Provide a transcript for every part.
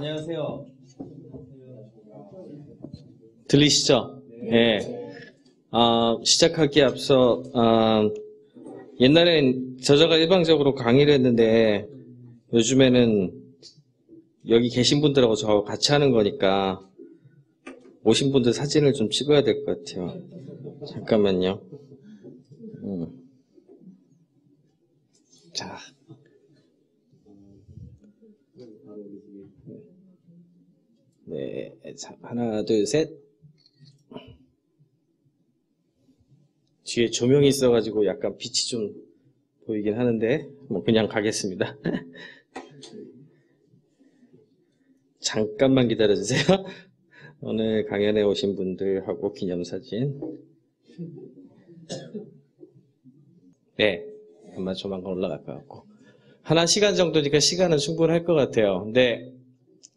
안녕하세요. 들리시죠? 네. 시작하기에 앞서 옛날엔 저자가 일방적으로 강의를 했는데 요즘에는 여기 계신 분들하고 저 같이 하는 거니까 오신 분들 사진을 좀 찍어야 될 것 같아요. 잠깐만요. 자. 네, 자, 하나, 둘, 셋. 뒤에 조명이 있어가지고 약간 빛이 좀 보이긴 하는데, 뭐 그냥 가겠습니다. 잠깐만 기다려주세요. 오늘 강연에 오신 분들하고 기념사진. 네, 아마 조만간 올라갈 것 같고. 한 시간 정도니까 시간은 충분할 것 같아요. 근데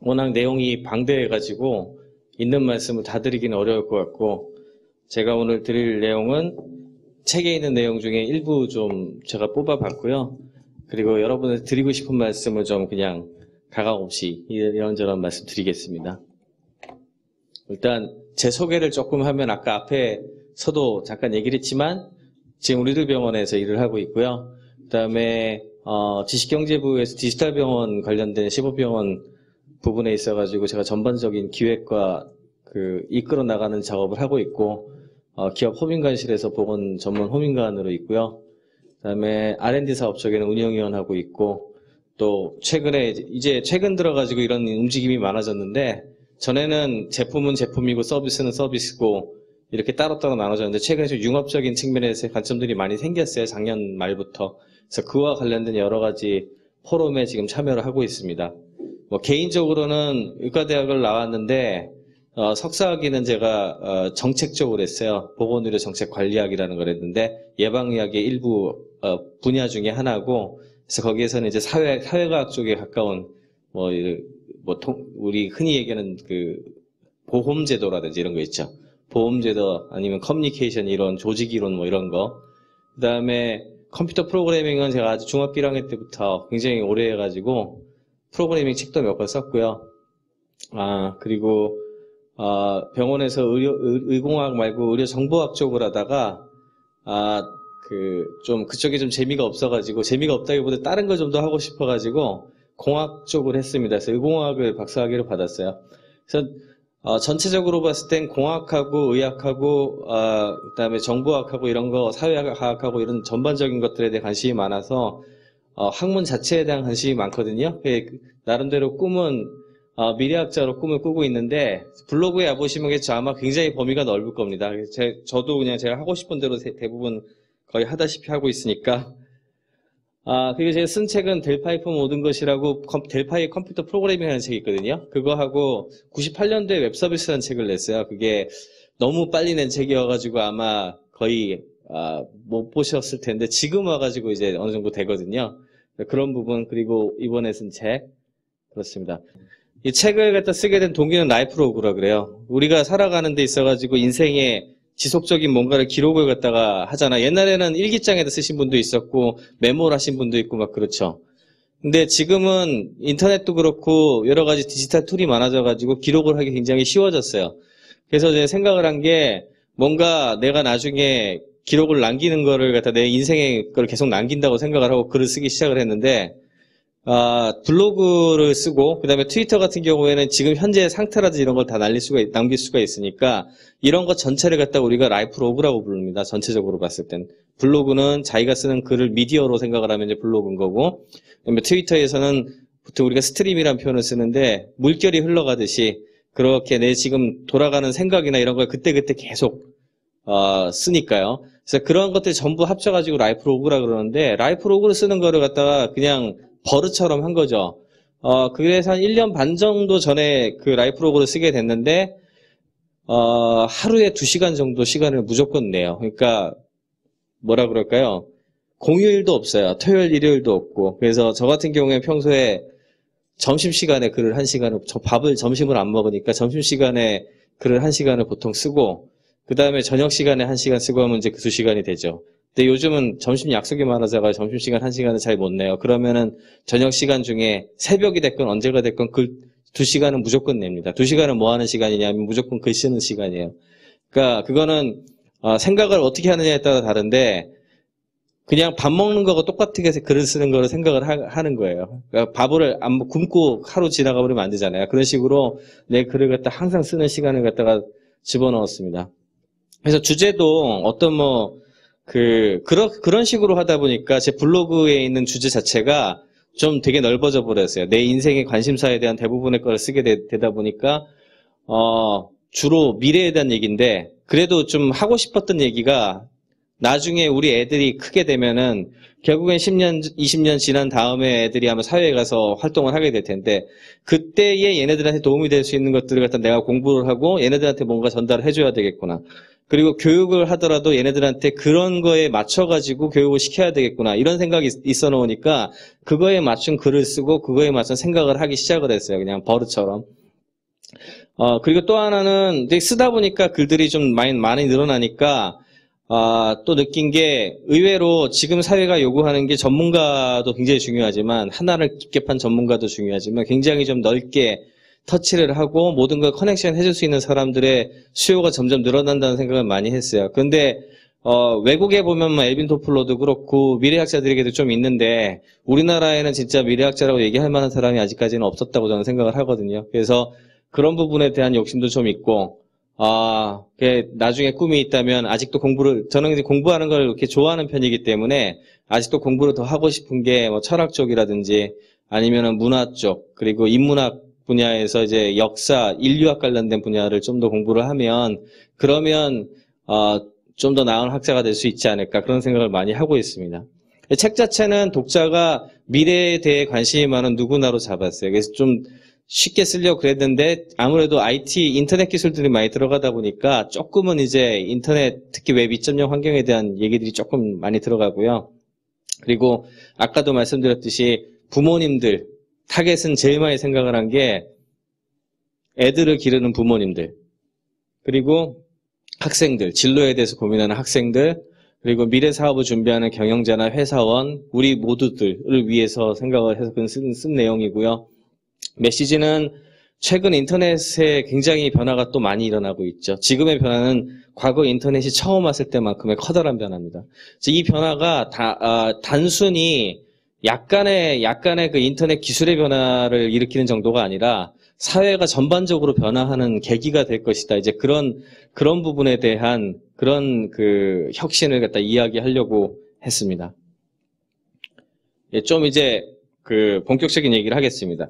워낙 내용이 방대해가지고 있는 말씀을 다 드리기는 어려울 것 같고, 제가 오늘 드릴 내용은 책에 있는 내용 중에 일부 좀 제가 뽑아봤고요. 그리고 여러분한테 드리고 싶은 말씀을 좀 그냥 가감 없이 이런저런 말씀 드리겠습니다. 일단 제 소개를 조금 하면 아까 앞에서도 잠깐 얘기를 했지만 지금 우리들 병원에서 일을 하고 있고요. 그 다음에 지식경제부에서 디지털병원 관련된 시범병원 부분에 있어가지고 제가 전반적인 기획과 이끌어 나가는 작업을 하고 있고, 기업 호민관실에서 보건 전문 호민관으로 있고요. 그다음에 R&D 사업 쪽에는 운영위원 하고 있고, 또 최근에 이제 최근 들어가지고 이런 움직임이 많아졌는데, 전에는 제품은 제품이고 서비스는 서비스고 이렇게 따로따로 나눠졌는데, 최근에 좀 융합적인 측면에서 관점들이 많이 생겼어요. 작년 말부터. 그래서 그와 관련된 여러 가지 포럼에 지금 참여를 하고 있습니다. 개인적으로는 의과대학을 나왔는데 석사학위는 제가 정책 쪽으로 했어요. 보건의료 정책 관리학이라는 걸 했는데 예방의학의 일부 분야 중에 하나고, 그래서 거기에서는 이제 사회과학 쪽에 가까운 우리 흔히 얘기하는 보험제도라든지 이런 거 있죠. 보험제도 아니면 커뮤니케이션 이론, 조직 이론 이런 거. 그다음에 컴퓨터 프로그래밍은 제가 아주 중학교 1학년 때부터 굉장히 오래 해가지고 프로그래밍 책도 몇 권 썼고요. 그리고 병원에서 의공학 말고 의료정보학 쪽을 하다가 그쪽에 좀 재미가 없어가지고, 재미가 없다기보다 다른 거 좀 더 하고 싶어가지고 공학 쪽을 했습니다. 그래서 의공학을 박사학위를 받았어요. 그래서 전체적으로 봤을 땐 공학하고 의학하고 그다음에 정보학하고 이런 거, 사회과학하고 이런 전반적인 것들에 대해 관심이 많아서 학문 자체에 대한 관심이 많거든요. 나름대로 꿈은 미래학자로 꿈을 꾸고 있는데, 블로그에 와보시면 아마 굉장히 범위가 넓을 겁니다. 저도 그냥 제가 하고 싶은 대로 대부분 거의 하다시피 하고 있으니까. 그리고 제가 쓴 책은 델파이프 모든 것이라고 델파이 컴퓨터 프로그래밍 하는 책이 있거든요. 그거 하고 98년도에 웹서비스라는 책을 냈어요. 그게 너무 빨리 낸 책이어가지고 아마 거의 못 보셨을 텐데 지금 와가지고 이제 어느 정도 되거든요. 그런 부분, 그리고 이번에 쓴 책, 그렇습니다. 이 책을 갖다 쓰게 된 동기는 라이프로그라 그래요. 우리가 살아가는 데 있어가지고 인생에 지속적인 뭔가를 기록을 갖다가 하잖아. 옛날에는 일기장에다 쓰신 분도 있었고 메모를 하신 분도 있고 막 그렇죠. 근데 지금은 인터넷도 그렇고 여러 가지 디지털 툴이 많아져가지고 기록을 하기 굉장히 쉬워졌어요. 그래서 제가 생각을 한 게, 뭔가 내가 나중에 기록을 남기는 거를 갖다 내 인생의 걸 계속 남긴다고 생각을 하고 글을 쓰기 시작을 했는데, 블로그를 쓰고, 그 다음에 트위터 같은 경우에는 지금 현재 상태라든지 이런 걸 다 남길 수가 있으니까, 이런 것 전체를 갖다가 우리가 라이프로그라고 부릅니다. 전체적으로 봤을 땐. 블로그는 자기가 쓰는 글을 미디어로 생각을 하면 이제 블로그인 거고, 그다음에 트위터에서는 보통 우리가 스트림이라는 표현을 쓰는데, 물결이 흘러가듯이, 그렇게 내 지금 돌아가는 생각이나 이런 걸 그때그때 계속, 쓰니까요. 그래서 그런 것들 전부 합쳐가지고 라이프로그라 그러는데, 라이프로그를 쓰는 거를 갖다가 그냥 버릇처럼 한 거죠. 그래서 한 1년 반 정도 전에 그 라이프로그를 쓰게 됐는데, 하루에 2시간 정도 시간을 무조건 내요. 그러니까, 뭐라 그럴까요? 공휴일도 없어요. 토요일, 일요일도 없고. 그래서 저 같은 경우에 평소에 점심시간에 글을 1시간을, 점심을 안 먹으니까 점심시간에 글을 1시간을 보통 쓰고, 그 다음에 저녁시간에 1시간 쓰고 하면 이제 그 2시간이 되죠. 근데 요즘은 점심 약속이 많아서 점심시간 1시간을 잘 못 내요. 그러면은 저녁 시간 중에 새벽이 됐건 언제가 됐건 글 2시간은 무조건 냅니다. 2시간은 뭐 하는 시간이냐면 무조건 글 쓰는 시간이에요. 그러니까 그거는 생각을 어떻게 하느냐에 따라 다른데 그냥 밥 먹는 거하고 똑같게 해서 글을 쓰는 거를 생각을 하는 거예요. 그러니까 밥을 안 굶고 하루 지나가 버리면 안 되잖아요. 그런 식으로 내 글을 갖다 항상 쓰는 시간을 갖다가 집어넣었습니다. 그래서 주제도 어떤 그런 식으로 하다 보니까 제 블로그에 있는 주제 자체가 좀 되게 넓어져 버렸어요. 내 인생의 관심사에 대한 대부분의 걸 쓰게 되다 보니까, 주로 미래에 대한 얘기인데, 그래도 좀 하고 싶었던 얘기가 나중에 우리 애들이 크게 되면은 결국엔 10년, 20년 지난 다음에 애들이 아마 사회에 가서 활동을 하게 될 텐데, 그때에 얘네들한테 도움이 될 수 있는 것들을 갖다 내가 공부를 하고 얘네들한테 뭔가 전달을 해줘야 되겠구나. 그리고 교육을 하더라도 얘네들한테 그런 거에 맞춰가지고 교육을 시켜야 되겠구나. 이런 생각이 있어 놓으니까 그거에 맞춘 글을 쓰고 그거에 맞춘 생각을 하기 시작을 했어요. 그냥 버릇처럼. 그리고 또 하나는 이제 쓰다 보니까 글들이 좀 많이 늘어나니까 또 느낀 게 의외로 지금 사회가 요구하는 게 전문가도 굉장히 중요하지만 하나를 깊게 판 전문가도 중요하지만 굉장히 좀 넓게 터치를 하고 모든 걸 커넥션 해줄 수 있는 사람들의 수요가 점점 늘어난다는 생각을 많이 했어요. 그런데 외국에 보면 엘빈 토플러도 그렇고 미래학자들에게도 좀 있는데 우리나라에는 진짜 미래학자라고 얘기할 만한 사람이 아직까지는 없었다고 저는 생각을 하거든요. 그래서 그런 부분에 대한 욕심도 좀 있고 나중에 꿈이 있다면 아직도 저는 이제 공부하는 걸 이렇게 좋아하는 편이기 때문에 아직도 공부를 더 하고 싶은 게 철학 쪽이라든지 아니면은 문화 쪽 그리고 인문학 분야에서 이제 역사, 인류학 관련된 분야를 좀 더 공부를 하면 그러면 좀 더 나은 학자가 될 수 있지 않을까 그런 생각을 많이 하고 있습니다. 책 자체는 독자가 미래에 대해 관심이 많은 누구나로 잡았어요. 그래서 좀 쉽게 쓰려고 그랬는데 아무래도 IT, 인터넷 기술들이 많이 들어가다 보니까 조금은 이제 인터넷, 특히 웹 2.0 환경에 대한 얘기들이 조금 많이 들어가고요. 그리고 아까도 말씀드렸듯이 부모님들, 타겟은 제일 많이 생각을 한 게 애들을 기르는 부모님들, 그리고 학생들, 진로에 대해서 고민하는 학생들, 그리고 미래 사업을 준비하는 경영자나 회사원, 우리 모두들을 위해서 생각을 해서 쓴 내용이고요. 메시지는 최근 인터넷에 굉장히 변화가 또 많이 일어나고 있죠. 지금의 변화는 과거 인터넷이 처음 왔을 때만큼의 커다란 변화입니다. 이 변화가 단순히 약간의 그 인터넷 기술의 변화를 일으키는 정도가 아니라 사회가 전반적으로 변화하는 계기가 될 것이다. 이제 그런 부분에 대한 그런 그 혁신을 갖다 이야기하려고 했습니다. 좀 이제 그 본격적인 얘기를 하겠습니다.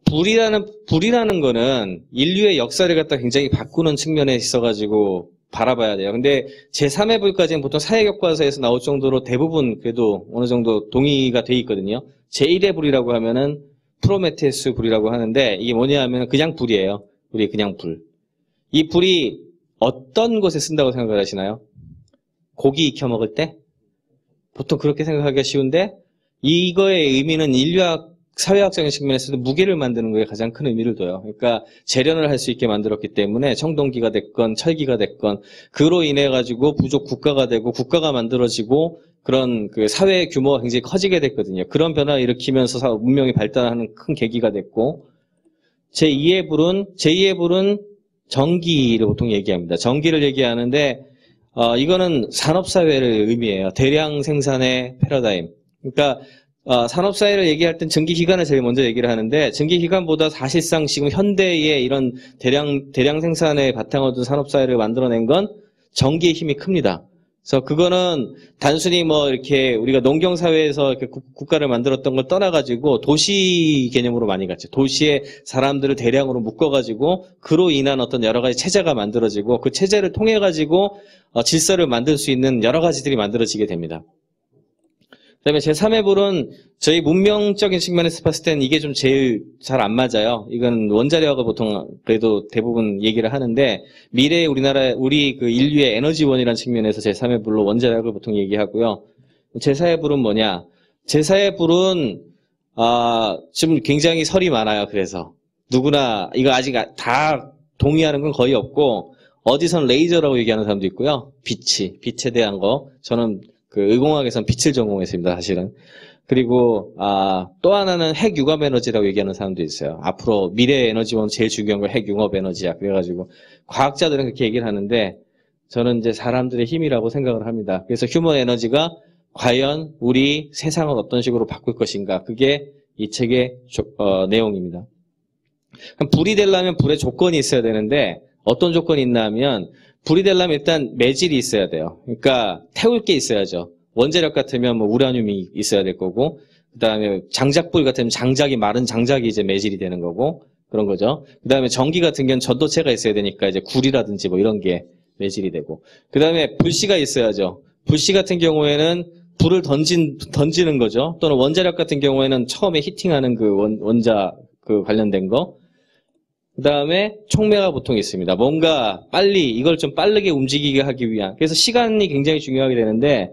불이라는 거는 인류의 역사를 갖다 굉장히 바꾸는 측면에 있어가지고 바라봐야 돼요. 근데 제3의 불까지는 보통 사회교과서에서 나올 정도로 대부분 그래도 어느 정도 동의가 돼 있거든요. 제1의 불이라고 하면은 프로메테우스 불이라고 하는데 이게 뭐냐 하면 그냥 불이에요. 그냥 불. 이 불이 어떤 곳에 쓴다고 생각을 하시나요? 고기 익혀 먹을 때? 보통 그렇게 생각하기가 쉬운데 이거의 의미는 인류학 사회학적인 측면에서도 무게를 만드는 거에 가장 큰 의미를 둬요. 그러니까 재련을 할 수 있게 만들었기 때문에 청동기가 됐건 철기가 됐건 그로 인해 가지고 부족 국가가 되고 국가가 만들어지고 그런 그 사회의 규모가 굉장히 커지게 됐거든요. 그런 변화를 일으키면서 문명이 발달하는 큰 계기가 됐고 제2의 불은 전기를 보통 얘기합니다. 전기를 얘기하는데 이거는 산업사회를 의미해요. 대량 생산의 패러다임. 그러니까 산업사회를 얘기할 땐 전기기관을 제일 먼저 얘기를 하는데 전기기관보다 사실상 지금 현대의 이런 대량 생산의 바탕을 둔 산업사회를 만들어낸 건 전기의 힘이 큽니다. 그래서 그거는 단순히 이렇게 우리가 농경사회에서 이렇게 국가를 만들었던 걸 떠나가지고 도시 개념으로 많이 갔죠. 도시에 사람들을 대량으로 묶어가지고 그로 인한 어떤 여러 가지 체제가 만들어지고 그 체제를 통해가지고 질서를 만들 수 있는 여러 가지들이 만들어지게 됩니다. 그다음에 제3의 불은 저희 문명적인 측면에서 봤을 때는 이게 좀 제일 잘 안 맞아요. 이건 원자력을 보통 그래도 대부분 얘기를 하는데 미래의 우리 그 인류의 에너지원이라는 측면에서 제3의 불로 원자력을 보통 얘기하고요. 제4의 불은 뭐냐? 제4의 불은 지금 굉장히 설이 많아요. 그래서 누구나 이거 아직 다 동의하는 건 거의 없고 어디선 레이저라고 얘기하는 사람도 있고요. 빛에 대한 거 저는 그 의공학에서는 빛을 전공했습니다, 사실은. 그리고 또 하나는 핵 융합 에너지라고 얘기하는 사람도 있어요. 앞으로 미래 에너지원 제일 중요한 건 핵 융합 에너지야. 그래가지고 과학자들은 그렇게 얘기를 하는데 저는 이제 사람들의 힘이라고 생각을 합니다. 그래서 휴먼 에너지가 과연 우리 세상을 어떤 식으로 바꿀 것인가, 그게 이 책의 내용입니다. 불이 되려면 불의 조건이 있어야 되는데 어떤 조건이 있나 하면, 불이 되려면 일단 매질이 있어야 돼요. 그러니까 태울 게 있어야죠. 원자력 같으면 뭐 우라늄이 있어야 될 거고, 그 다음에 장작불 같으면 장작이, 마른 장작이 이제 매질이 되는 거고, 그런 거죠. 그 다음에 전기 같은 경우는 전도체가 있어야 되니까 이제 굴이라든지 뭐 이런 게 매질이 되고, 그 다음에 불씨가 있어야죠. 불씨 같은 경우에는 불을 던지는 거죠. 또는 원자력 같은 경우에는 처음에 히팅하는 그 원자 그 관련된 거. 그 다음에 촉매가 보통 있습니다. 뭔가 빨리 이걸 좀 빠르게 움직이게 하기 위한. 그래서 시간이 굉장히 중요하게 되는데,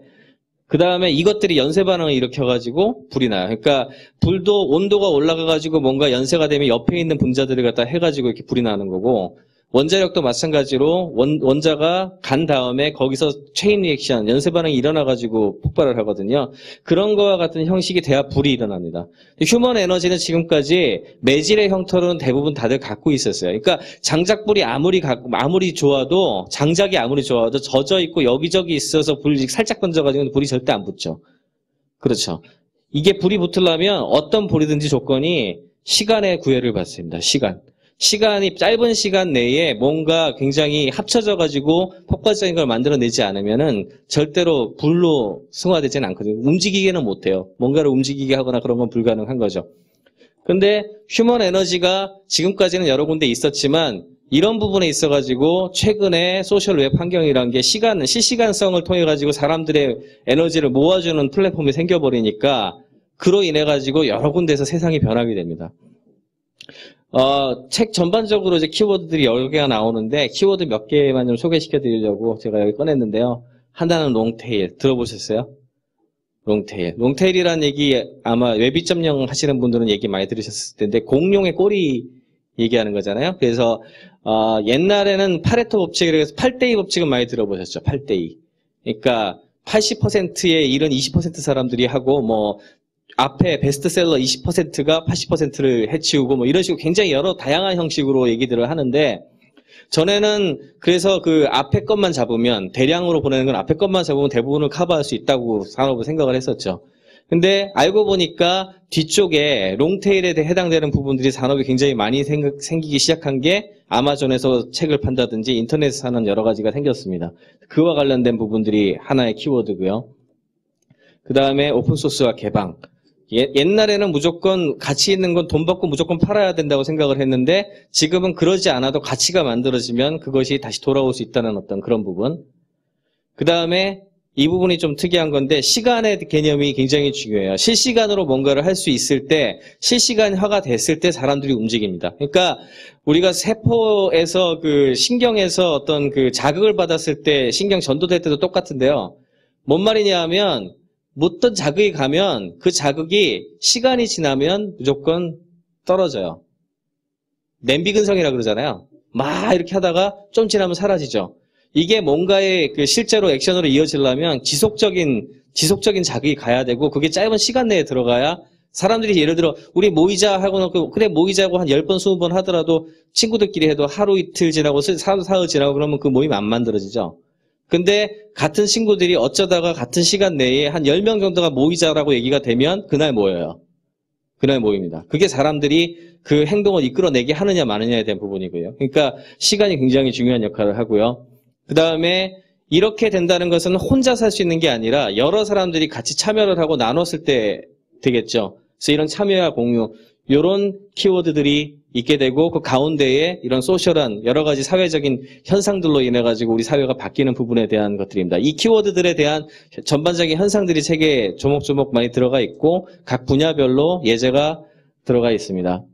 그 다음에 이것들이 연쇄 반응을 일으켜가지고 불이 나요. 그러니까 불도 온도가 올라가가지고 뭔가 연쇄가 되면 옆에 있는 분자들을 갖다 해가지고 이렇게 불이 나는 거고, 원자력도 마찬가지로 원자가 간 다음에 거기서 체인 리액션, 연쇄 반응이 일어나가지고 폭발을 하거든요. 그런 거와 같은 형식이 돼야 불이 일어납니다. 휴먼 에너지는 지금까지 매질의 형태로는 대부분 다들 갖고 있었어요. 그러니까 장작불이 아무리 좋아도, 장작이 아무리 좋아도 젖어 있고 여기저기 있어서 불이 살짝 던져가지고 불이 절대 안 붙죠. 그렇죠. 이게 불이 붙으려면 어떤 불이든지 조건이 시간의 구애를 받습니다. 시간이 짧은 시간 내에 뭔가 굉장히 합쳐져가지고 폭발적인 걸 만들어내지 않으면은 절대로 불로 승화되지는 않거든요. 움직이기는 못해요. 뭔가를 움직이게 하거나 그런 건 불가능한 거죠. 근데 휴먼 에너지가 지금까지는 여러 군데 있었지만 이런 부분에 있어가지고 최근에 소셜 웹 환경이라는 게 실시간성을 통해가지고 사람들의 에너지를 모아주는 플랫폼이 생겨버리니까 그로 인해가지고 여러 군데에서 세상이 변하게 됩니다. 책 전반적으로 이제 키워드들이 여러 개가 나오는데 키워드 몇 개만 좀 소개시켜 드리려고 제가 여기 꺼냈는데요. 하나는 롱테일. 들어보셨어요? 롱테일이라는 얘기 아마 웹 2.0 하시는 분들은 얘기 많이 들으셨을 텐데, 공룡의 꼬리 얘기하는 거잖아요. 그래서 옛날에는 파레토 법칙이라고 해서 8대2 법칙은 많이 들어보셨죠. 8대2. 그러니까 80%의 일은 20% 사람들이 하고, 뭐 앞에 베스트셀러 20%가 80%를 해치우고 뭐 이런 식으로 굉장히 여러 다양한 형식으로 얘기들을 하는데, 전에는 그래서 그 앞에 것만 잡으면, 대량으로 보내는 건 앞에 것만 잡으면 대부분을 커버할 수 있다고 산업은 생각을 했었죠. 근데 알고 보니까 뒤쪽에 롱테일에 해당되는 부분들이 산업이 굉장히 많이 생기기 시작한 게 아마존에서 책을 판다든지 인터넷에서 하는 여러 가지가 생겼습니다. 그와 관련된 부분들이 하나의 키워드고요. 그 다음에 오픈소스와 개방. 옛날에는 무조건 가치 있는 건 돈 받고 무조건 팔아야 된다고 생각을 했는데, 지금은 그러지 않아도 가치가 만들어지면 그것이 다시 돌아올 수 있다는 어떤 그런 부분. 그 다음에 이 부분이 좀 특이한 건데, 시간의 개념이 굉장히 중요해요. 실시간으로 뭔가를 할 수 있을 때, 실시간화가 됐을 때 사람들이 움직입니다. 그러니까 우리가 세포에서 그 신경에서 어떤 그 자극을 받았을 때 신경 전도될 때도 똑같은데요. 뭔 말이냐 하면, 어떤 자극이 가면 그 자극이 시간이 지나면 무조건 떨어져요. 냄비근성이라고 그러잖아요. 막 이렇게 하다가 좀 지나면 사라지죠. 이게 뭔가의 그 실제로 액션으로 이어지려면 지속적인 자극이 가야 되고, 그게 짧은 시간 내에 들어가야 사람들이, 예를 들어 우리 모이자 하고 그래 모이자고 한 10번 20번 하더라도 친구들끼리 해도 하루 이틀 지나고 사흘 지나고 그러면 그 모임 안 만들어지죠. 근데 같은 친구들이 어쩌다가 같은 시간 내에 한 10명 정도가 모이자라고 얘기가 되면 그날 모여요. 그날 모입니다. 그게 사람들이 그 행동을 이끌어내게 하느냐 마느냐에 대한 부분이고요. 그러니까 시간이 굉장히 중요한 역할을 하고요. 그 다음에 이렇게 된다는 것은 혼자 살 수 있는 게 아니라 여러 사람들이 같이 참여를 하고 나눴을 때 되겠죠. 그래서 이런 참여와 공유, 이런 키워드들이 있게 되고, 그 가운데에 이런 소셜한 여러 가지 사회적인 현상들로 인해 가지고 우리 사회가 바뀌는 부분에 대한 것들입니다. 이 키워드들에 대한 전반적인 현상들이 책에 조목조목 많이 들어가 있고, 각 분야별로 예제가 들어가 있습니다.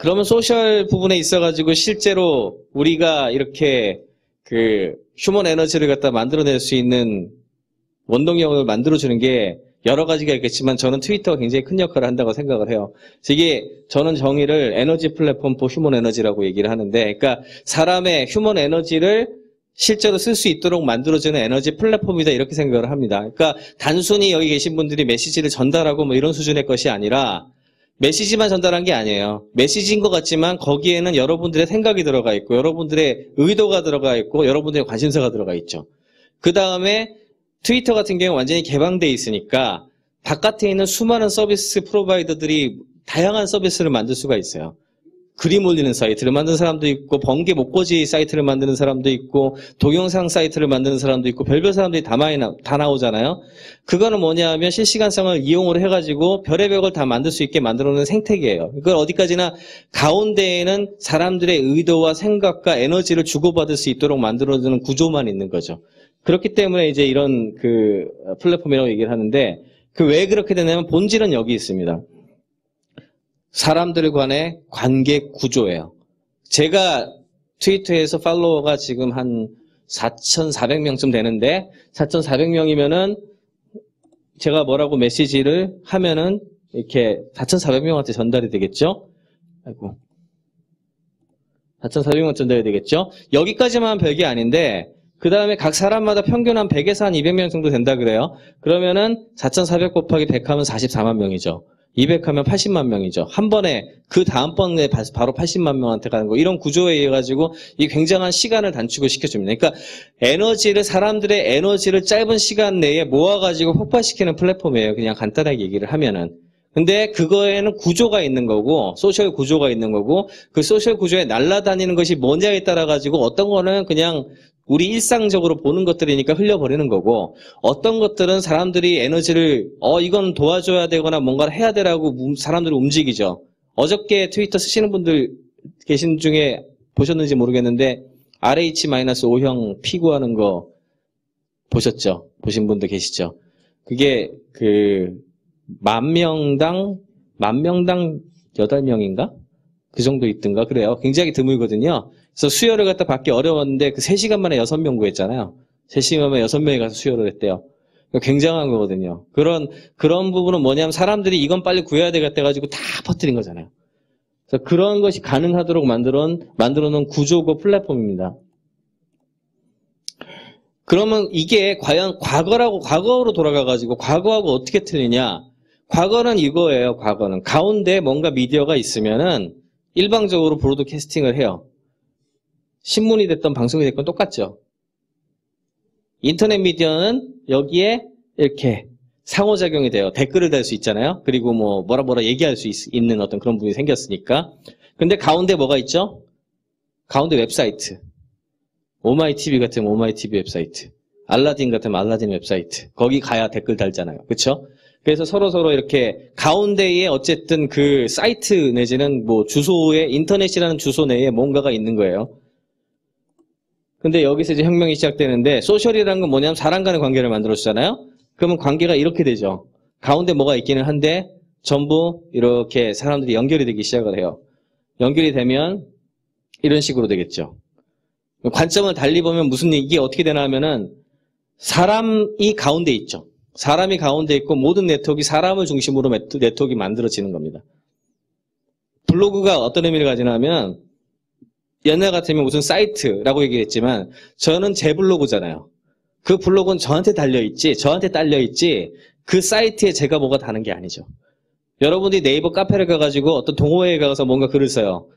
그러면 소셜 부분에 있어 가지고 실제로 우리가 이렇게 그 휴먼 에너지를 갖다 만들어낼 수 있는 원동력을 만들어주는 게 여러 가지가 있겠지만, 저는 트위터가 굉장히 큰 역할을 한다고 생각을 해요. 그래서 이게 저는 정의를 에너지 플랫폼 포 휴먼 에너지라고 얘기를 하는데, 그러니까 사람의 휴먼 에너지를 실제로 쓸 수 있도록 만들어주는 에너지 플랫폼이다 이렇게 생각을 합니다. 그러니까 단순히 여기 계신 분들이 메시지를 전달하고 뭐 이런 수준의 것이 아니라 메시지만 전달한 게 아니에요. 메시지인 것 같지만 거기에는 여러분들의 생각이 들어가 있고 여러분들의 의도가 들어가 있고 여러분들의 관심사가 들어가 있죠. 그 다음에 트위터 같은 경우는 완전히 개방되어 있으니까 바깥에 있는 수많은 서비스 프로바이더들이 다양한 서비스를 만들 수가 있어요. 그림 올리는 사이트를 만드는 사람도 있고 번개 목고지 사이트를 만드는 사람도 있고 동영상 사이트를 만드는 사람도 있고 별별 사람들이 다 나오잖아요. 그거는 뭐냐면 실시간성을 이용을 해가지고 별의별 걸 다 만들 수 있게 만들어놓는 생태계예요. 그걸 어디까지나 가운데에는 사람들의 의도와 생각과 에너지를 주고받을 수 있도록 만들어주는 구조만 있는 거죠. 그렇기 때문에 이제 이런 그 플랫폼이라고 얘기를 하는데 그 왜 그렇게 되냐면 본질은 여기 있습니다. 사람들 간의 관계 구조예요. 제가 트위터에서 팔로워가 지금 한 4,400명쯤 되는데 4,400명이면은 제가 뭐라고 메시지를 하면은 이렇게 4,400명한테 전달이 되겠죠? 아이고. 4,400명 전달이 되겠죠? 여기까지만 하면 별게 아닌데 그 다음에 각 사람마다 평균 한 100에서 한 200명 정도 된다 그래요. 그러면은 4,400 곱하기 100 하면 44만 명이죠. 200 하면 80만 명이죠. 한 번에 그 다음번에 바로 80만 명한테 가는 거. 이런 구조에 의해 가지고 이 굉장한 시간을 단축을 시켜줍니다. 그러니까 에너지를 사람들의 에너지를 짧은 시간 내에 모아가지고 폭발시키는 플랫폼이에요. 그냥 간단하게 얘기를 하면은. 근데 그거에는 구조가 있는 거고 소셜 구조가 있는 거고 그 소셜 구조에 날아다니는 것이 뭐냐에 따라 가지고 어떤 거는 그냥 우리 일상적으로 보는 것들이니까 흘려버리는 거고 어떤 것들은 사람들이 에너지를 이건 도와줘야 되거나 뭔가를 해야 되라고 사람들이 움직이죠. 어저께 트위터 쓰시는 분들 계신 중에 보셨는지 모르겠는데 RH-5형 피구하는 거 보셨죠? 보신 분들 계시죠? 그게 그 만 명당 8명인가? 그 정도 있던가 그래요. 굉장히 드물거든요. 그래서 수요를 갖다 받기 어려웠는데 그 3시간 만에 6명 구했잖아요. 3시간 만에 6명이 가서 수요를 했대요. 굉장한 거거든요. 그런 부분은 뭐냐면 사람들이 이건 빨리 구해야 되겠다 해가지고 다 퍼뜨린 거잖아요. 그래서 그런 것이 가능하도록 만들어 놓은 구조고 플랫폼입니다. 그러면 이게 과연 과거로 돌아가가지고 과거하고 어떻게 틀리냐? 과거는 이거예요. 과거는 가운데 뭔가 미디어가 있으면은 일방적으로 브로드캐스팅을 해요. 신문이 됐던 방송이 됐건 똑같죠. 인터넷 미디어는 여기에 이렇게 상호작용이 돼요. 댓글을 달 수 있잖아요. 그리고 뭐 뭐라 얘기할 수 있는 어떤 그런 부분이 생겼으니까. 근데 가운데 뭐가 있죠? 가운데 웹사이트. 오마이TV 같으면 오마이TV 웹사이트. 알라딘 같으면 알라딘 웹사이트. 거기 가야 댓글 달잖아요. 그렇죠? 그래서 서로 이렇게 가운데에 어쨌든 그 사이트 내지는 뭐 주소에 인터넷이라는 주소 내에 뭔가가 있는 거예요. 근데 여기서 이제 혁명이 시작되는데 소셜이라는 건 뭐냐면 사람 간의 관계를 만들어주잖아요. 그러면 관계가 이렇게 되죠. 가운데 뭐가 있기는 한데 전부 이렇게 사람들이 연결이 되기 시작을 해요. 연결이 되면 이런 식으로 되겠죠. 관점을 달리 보면 이게 어떻게 되나 하면은 사람이 가운데 있죠. 사람이 가운데 있고 모든 네트워크가 사람을 중심으로 네트워크가 만들어지는 겁니다. 블로그가 어떤 의미를 가지냐면 옛날 같으면 무슨 사이트라고 얘기했지만 저는 제 블로그잖아요. 그 블로그는 저한테 달려있지 저한테 딸려있지 그 사이트에 제가 뭐가 다는 게 아니죠. 여러분들이 네이버 카페를 가가지고 어떤 동호회에 가서 뭔가 글을 써요.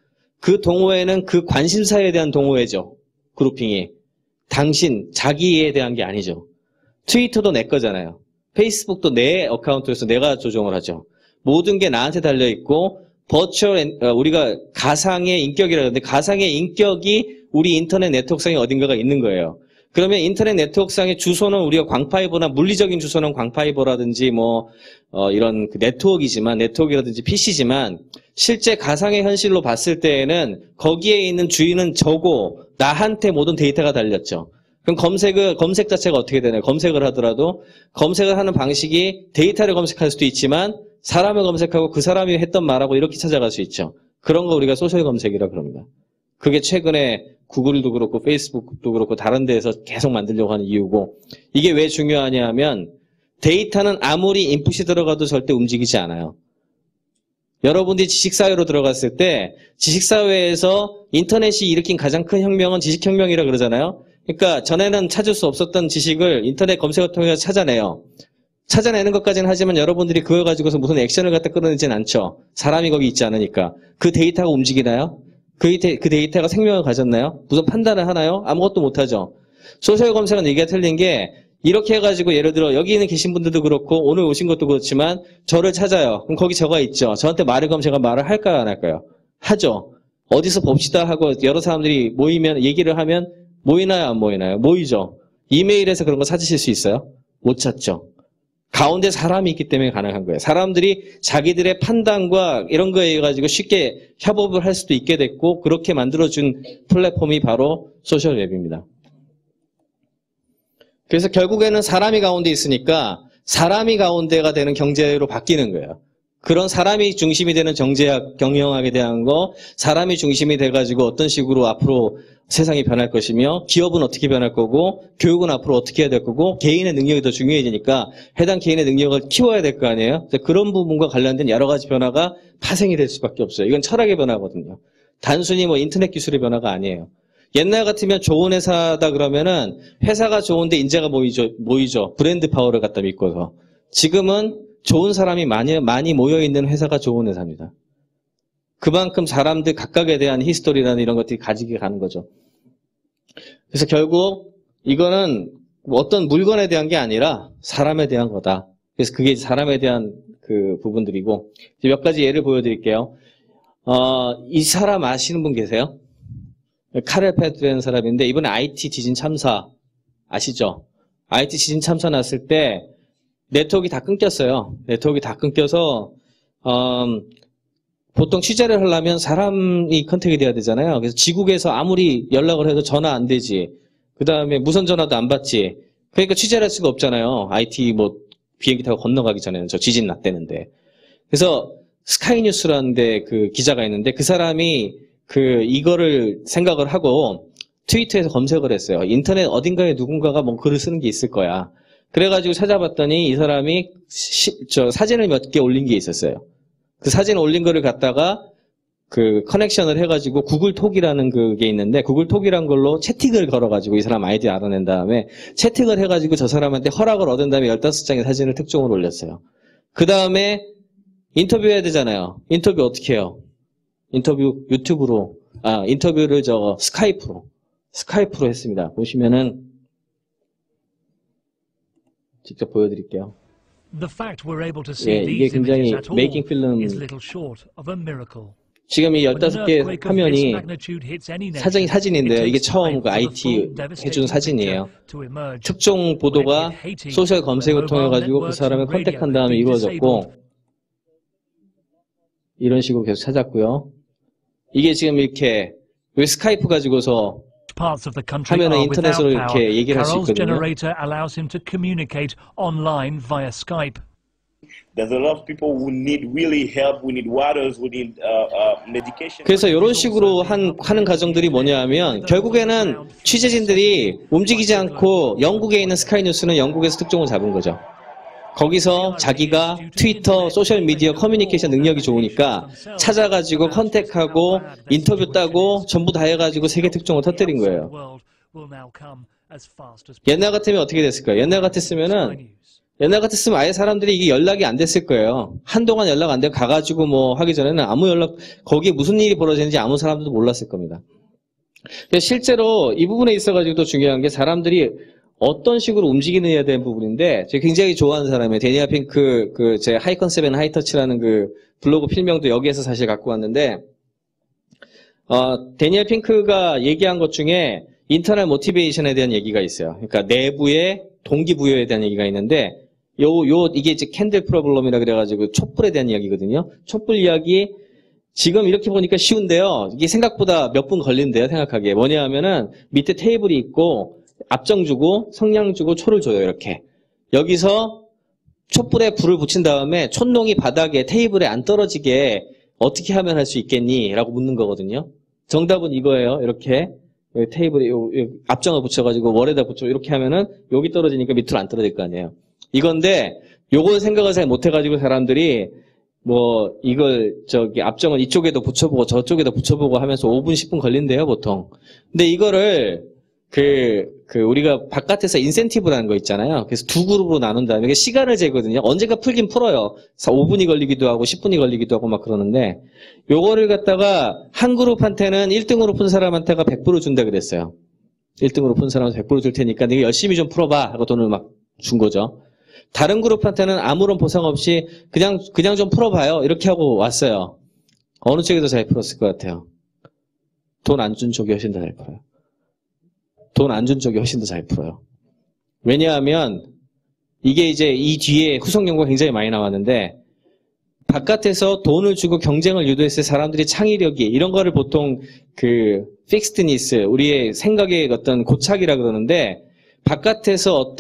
그 동호회는 그 관심사에 대한 동호회죠. 그룹핑이. 자기에 대한 게 아니죠. 트위터도 내 거잖아요. 페이스북도 내 어카운트에서 내가 조정을 하죠. 모든 게 나한테 달려있고 우리가 가상의 인격이라고 하는데 가상의 인격이 우리 인터넷 네트워크상에 어딘가가 있는 거예요. 그러면 인터넷 네트워크상의 주소는 우리가 광파이버나 물리적인 주소는 광파이버라든지 이런 그 네트워크이라든지 PC지만 실제 가상의 현실로 봤을 때에는 거기에 있는 주인은 저고 나한테 모든 데이터가 달렸죠. 그럼 검색 자체가 어떻게 되나요? 검색을 하더라도 검색을 하는 방식이 데이터를 검색할 수도 있지만 사람을 검색하고 그 사람이 했던 말하고 이렇게 찾아갈 수 있죠. 그런 거 우리가 소셜 검색이라 그럽니다. 그게 최근에 구글도 그렇고 페이스북도 그렇고 다른 데에서 계속 만들려고 하는 이유고 이게 왜 중요하냐 하면 데이터는 아무리 인풋이 들어가도 절대 움직이지 않아요. 여러분들이 지식사회로 들어갔을 때 지식사회에서 인터넷이 일으킨 가장 큰 혁명은 지식혁명이라 그러잖아요. 그러니까 전에는 찾을 수 없었던 지식을 인터넷 검색어 통해서 찾아내요. 찾아내는 것까지는 하지만 여러분들이 그걸 가지고서 무슨 액션을 갖다 끌어내진 않죠. 사람이 거기 있지 않으니까. 그 데이터가 움직이나요? 그 데이터가 생명을 가졌나요? 무슨 판단을 하나요? 아무것도 못하죠. 소셜 검색은 얘기가 틀린 게 이렇게 해가지고 예를 들어 여기 있는 계신 분들도 그렇고 오늘 오신 것도 그렇지만 저를 찾아요. 그럼 거기 저가 있죠. 저한테 말을 그럼 제가 말을 할까요? 안 할까요? 하죠. 어디서 봅시다 하고 여러 사람들이 모이면 얘기를 하면 모이나요? 안 모이나요? 모이죠. 이메일에서 그런 거 찾으실 수 있어요? 못 찾죠. 가운데 사람이 있기 때문에 가능한 거예요. 사람들이 자기들의 판단과 이런 거에 의해 가지고 쉽게 협업을 할 수도 있게 됐고 그렇게 만들어준 플랫폼이 바로 소셜웹입니다. 그래서 결국에는 사람이 가운데 있으니까 사람이 가운데가 되는 경제로 바뀌는 거예요. 그런 사람이 중심이 되는 정제학, 경영학에 대한 거, 사람이 중심이 돼가지고 어떤 식으로 앞으로 세상이 변할 것이며, 기업은 어떻게 변할 거고, 교육은 앞으로 어떻게 해야 될 거고, 개인의 능력이 더 중요해지니까 해당 개인의 능력을 키워야 될 거 아니에요? 그런 부분과 관련된 여러 가지 변화가 파생이 될 수밖에 없어요. 이건 철학의 변화거든요. 단순히 뭐 인터넷 기술의 변화가 아니에요. 옛날 같으면 좋은 회사다 그러면은 회사가 좋은데 인재가 모이죠. 브랜드 파워를 갖다 믿고서. 지금은 좋은 사람이 많이 모여있는 회사가 좋은 회사입니다. 그만큼 사람들 각각에 대한 히스토리라는 이런 것들이 가지게 가는 거죠. 그래서 결국 이거는 어떤 물건에 대한 게 아니라 사람에 대한 거다. 그래서 그게 사람에 대한 그 부분들이고 몇 가지 예를 보여드릴게요. 이 사람 아시는 분 계세요? 카렐 패트라는 사람인데 이번에 IT 지진 참사 아시죠? IT 지진 참사 났을 때 네트워크가 다 끊겼어요. 네트워크가 다 끊겨서 보통 취재를 하려면 사람이 컨택이 돼야 되잖아요. 그래서 지국에서 아무리 연락을 해도 전화 안 되지. 그 다음에 무선 전화도 안 받지. 그러니까 취재를 할 수가 없잖아요. IT 뭐 비행기 타고 건너가기 전에는 저 지진 났대는데. 그래서 스카이뉴스라는 데 그 기자가 있는데 그 사람이 이거를 생각을 하고 트위터에서 검색을 했어요. 인터넷 어딘가에 누군가가 뭐 글을 쓰는 게 있을 거야. 그래가지고 찾아봤더니 이 사람이 사진을 몇 개 올린 게 있었어요. 그 사진 올린 거를 갖다가 그 커넥션을 해가지고 구글톡이라는 그게 있는데 구글톡이란 걸로 채팅을 걸어가지고 이 사람 아이디 알아낸 다음에 채팅을 해가지고 저 사람한테 허락을 얻은 다음에 15장의 사진을 특종으로 올렸어요. 그 다음에 인터뷰해야 되잖아요. 인터뷰 어떻게 해요? 인터뷰 유튜브로, 인터뷰를 스카이프로 했습니다. 보시면은 직접 보여드릴게요. 예, 이게 굉장히 메이킹 필름 지금 이 15개 화면이 사진인데요. 이게 처음 그 IT 해준 사진이에요. 특종 보도가 소셜 검색을 통해 가지고 그 사람을 컨택한 다음에 이루어졌고 이런 식으로 계속 찾았고요. 이게 지금 이렇게 왜 스카이프 가지고서 하면은 인터넷으로 이렇게 얘기를 할 수 있거든요. There's a lot of people who need really help, who need waters, who need medication. 그래서 이런 식으로 하는 가정들이 뭐냐 하면 결국에는 취재진들이 움직이지 않고 영국에 있는 스카이뉴스는 영국에서 특종을 잡은 거죠. 거기서 자기가 트위터, 소셜미디어, 커뮤니케이션 능력이 좋으니까 찾아가지고 컨택하고 인터뷰 따고 전부 다 해가지고 세계 특종을 터뜨린 거예요. 옛날 같으면 어떻게 됐을까요? 옛날 같았으면 아예 사람들이 이게 연락이 안 됐을 거예요. 한동안 연락 안 되고 가가지고 뭐 하기 전에는 아무 연락, 거기에 무슨 일이 벌어지는지 아무 사람들도 몰랐을 겁니다. 실제로 이 부분에 있어가지고 또 중요한 게 사람들이 어떤 식으로 움직이느냐에 대한 부분인데 제가 굉장히 좋아하는 사람이에요. 데니얼 핑크 제 하이 컨셉 앤 하이 터치라는 그 블로그 필명도 여기에서 사실 갖고 왔는데 데니얼 핑크가 얘기한 것 중에 인터널 모티베이션에 대한 얘기가 있어요. 그러니까 내부의 동기부여에 대한 얘기가 있는데 이게 이제 캔들 프로블럼이라 그래가지고 촛불에 대한 이야기거든요. 촛불 이야기 지금 이렇게 보니까 쉬운데요. 이게 생각보다 몇 분 걸린대요. 생각하기에 뭐냐 하면은 밑에 테이블이 있고 앞정 주고 성냥 주고 초를 줘요. 이렇게 여기서 촛불에 불을 붙인 다음에 촛농이 바닥에 테이블에 안 떨어지게 어떻게 하면 할 수 있겠니? 라고 묻는 거거든요. 정답은 이거예요. 이렇게 테이블에 앞정을 붙여가지고 월에다 붙여 이렇게 하면은 여기 떨어지니까 밑으로 안 떨어질 거 아니에요. 이건데 요걸 생각을 잘 못해가지고 사람들이 뭐 이걸 앞정을 이쪽에도 붙여보고 저쪽에도 붙여보고 하면서 5분 10분 걸린대요 보통. 근데 이거를 우리가 바깥에서 인센티브라는 거 있잖아요. 그래서 두 그룹으로 나눈 다음에 이게 시간을 재거든요. 언젠가 풀긴 풀어요. 5분이 걸리기도 하고 10분이 걸리기도 하고 막 그러는데 요거를 갖다가 한 그룹한테는 1등으로 푼 사람한테가 100% 준다 그랬어요. 1등으로 푼 사람한테 100% 줄 테니까 네가 열심히 좀 풀어봐 하고 돈을 막 준 거죠. 다른 그룹한테는 아무런 보상 없이 그냥 좀 풀어봐요. 이렇게 하고 왔어요. 어느 쪽이 더 잘 풀었을 것 같아요? 돈 안 준 쪽이 훨씬 더 잘 풀어요. 돈 안 준 쪽이 훨씬 더 잘 풀어요. 왜냐하면 이게 이제 이 뒤에 후속 연구가 굉장히 많이 나왔는데 바깥에서 돈을 주고 경쟁을 유도했을 때 사람들이 창의력이 이런 거를 보통 픽스드니스, 우리의 생각의 어떤 고착이라 그러는데 바깥에서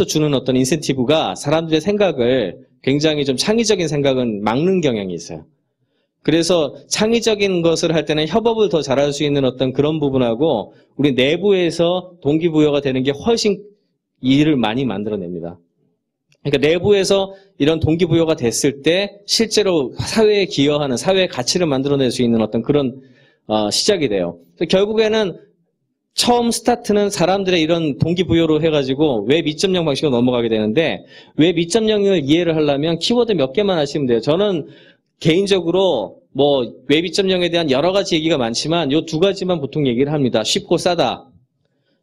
주는 어떤 인센티브가 사람들의 생각을 굉장히 좀 창의적인 생각은 막는 경향이 있어요. 그래서 창의적인 것을 할 때는 협업을 더 잘할 수 있는 어떤 그런 부분하고 우리 내부에서 동기부여가 되는 게 훨씬 일을 많이 만들어냅니다. 그러니까 내부에서 이런 동기부여가 됐을 때 실제로 사회에 기여하는 사회의 가치를 만들어낼 수 있는 어떤 그런 시작이 돼요. 결국에는 처음 스타트는 사람들의 이런 동기부여로 해가지고 웹 2.0 방식으로 넘어가게 되는데 웹 2.0을 이해를 하려면 키워드 몇 개만 하시면 돼요. 저는 개인적으로 웹 2.0에 대한 여러 가지 얘기가 많지만 요 두 가지만 보통 얘기를 합니다. 쉽고 싸다.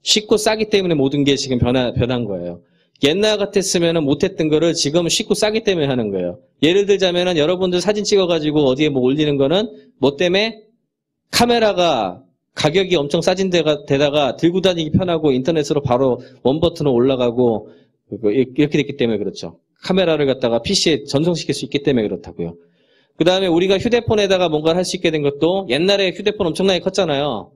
쉽고 싸기 때문에 모든 게 지금 변한 거예요. 옛날 같았으면 못했던 거를 지금 쉽고 싸기 때문에 하는 거예요. 예를 들자면은 여러분들 사진 찍어가지고 어디에 올리는 거는 뭐 때문에 카메라가 가격이 엄청 싸진 데다가 들고 다니기 편하고 인터넷으로 바로 원버튼으로 올라가고 이렇게 됐기 때문에 그렇죠. 카메라를 갖다가 PC에 전송시킬 수 있기 때문에 그렇다고요. 그 다음에 우리가 휴대폰에다가 뭔가를 할 수 있게 된 것도 옛날에 휴대폰 엄청나게 컸잖아요.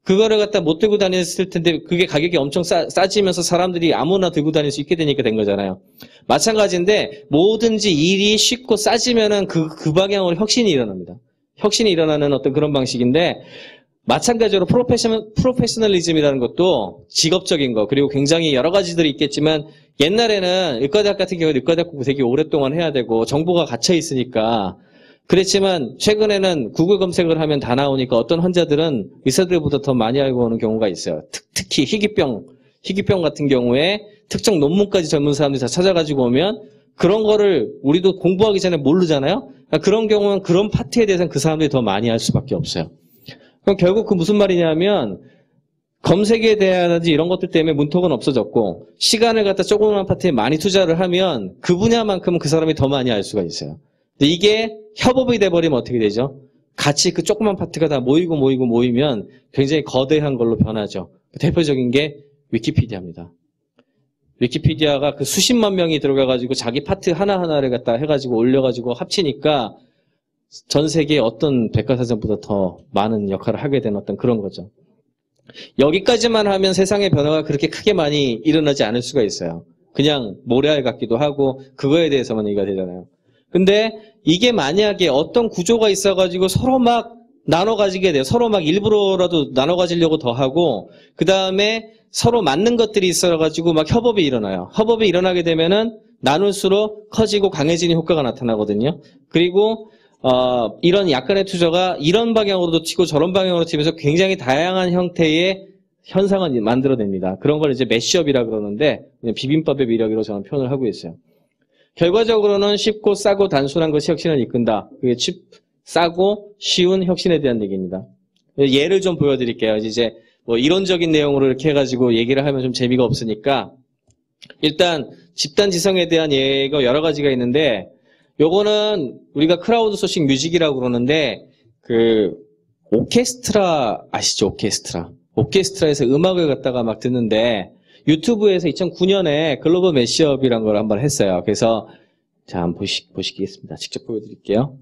그거를 갖다 못 들고 다녔을 텐데 그게 가격이 엄청 싸지면서 사람들이 아무나 들고 다닐 수 있게 되니까 된 거잖아요. 마찬가지인데 뭐든지 일이 쉽고 싸지면은 그 방향으로 혁신이 일어납니다. 혁신이 일어나는 어떤 그런 방식인데 마찬가지로 프로페셔널리즘이라는 것도 직업적인 거 그리고 굉장히 여러 가지들이 있겠지만 옛날에는 의과대학 같은 경우는 의과대학 공부 되게 오랫동안 해야 되고 정보가 갇혀 있으니까 그랬지만 최근에는 구글 검색을 하면 다 나오니까 어떤 환자들은 의사들보다 더 많이 알고 오는 경우가 있어요. 특히 희귀병 같은 경우에 특정 논문까지 전문 사람들이 다 찾아가지고 오면 그런 거를 우리도 공부하기 전에 모르잖아요. 그러니까 그런 경우는 그런 파트에 대해서는 그 사람들이 더 많이 알 수밖에 없어요. 그럼 결국 무슨 말이냐면 검색에 대한지 이런 것들 때문에 문턱은 없어졌고 시간을 갖다 조그만 파트에 많이 투자를 하면 그 분야만큼은 그 사람이 더 많이 알 수가 있어요. 근데 이게 협업이 돼버리면 어떻게 되죠? 같이 그 조그만 파트가 다 모이면 굉장히 거대한 걸로 변하죠. 대표적인 게 위키피디아입니다. 위키피디아가 그 수십만 명이 들어가가지고 자기 파트 하나하나를 갖다 해가지고 올려가지고 합치니까 전 세계의 어떤 백과사전보다 더 많은 역할을 하게 된 어떤 그런 거죠. 여기까지만 하면 세상의 변화가 그렇게 크게 많이 일어나지 않을 수가 있어요. 그냥 모래알 같기도 하고 그거에 대해서만 얘기가 되잖아요. 근데 이게 만약에 어떤 구조가 있어가지고 서로 막 나눠 가지게 돼요. 서로 막 일부러라도 나눠 가지려고 더 하고 그 다음에 서로 맞는 것들이 있어가지고 막 협업이 일어나요. 협업이 일어나게 되면은 나눌수록 커지고 강해지는 효과가 나타나거든요. 그리고 이런 약간의 투자가 이런 방향으로도 튀고 저런 방향으로 튀면서 굉장히 다양한 형태의 현상을 만들어냅니다. 그런 걸 이제 매시업이라 그러는데 비빔밥의 미력이라고 저는 표현을 하고 있어요. 결과적으로는 쉽고 싸고 단순한 것이 혁신을 이끈다. 그게 싸고 쉬운 혁신에 대한 얘기입니다. 예를 좀 보여드릴게요. 이제 뭐 이론적인 내용으로 이렇게 해가지고 얘기를 하면 좀 재미가 없으니까 일단 집단 지성에 대한 예가 여러 가지가 있는데 요거는 우리가 크라우드 소싱 뮤직이라고 그러는데 오케스트라 아시죠? 오케스트라에서 음악을 갖다가 막 듣는데 유튜브에서 2009년에 글로벌 매시업이라는 걸 한번 했어요. 그래서 자 한번 보시겠습니다. 직접 보여드릴게요.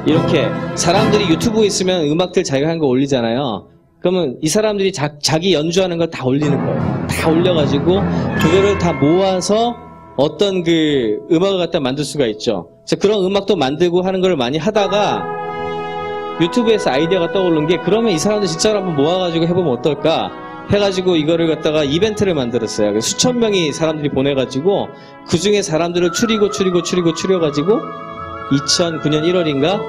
이렇게 사람들이 유튜브에 있으면 음악들 자기가 한 거 올리잖아요. 그러면 이 사람들이 자기 연주하는 걸 다 올리는 거예요. 다 올려가지고 그거를 다 모아서 어떤 그 음악을 갖다 만들 수가 있죠. 그래서 그런 음악도 만들고 하는 걸 많이 하다가 유튜브에서 아이디어가 떠오른 게 그러면 이 사람들 진짜로 한번 모아가지고 해보면 어떨까? 해가지고 이거를 갖다가 이벤트를 만들었어요. 그래서 수천 명이 사람들이 보내가지고 그 중에 사람들을 추려가지고 2009년 1월인가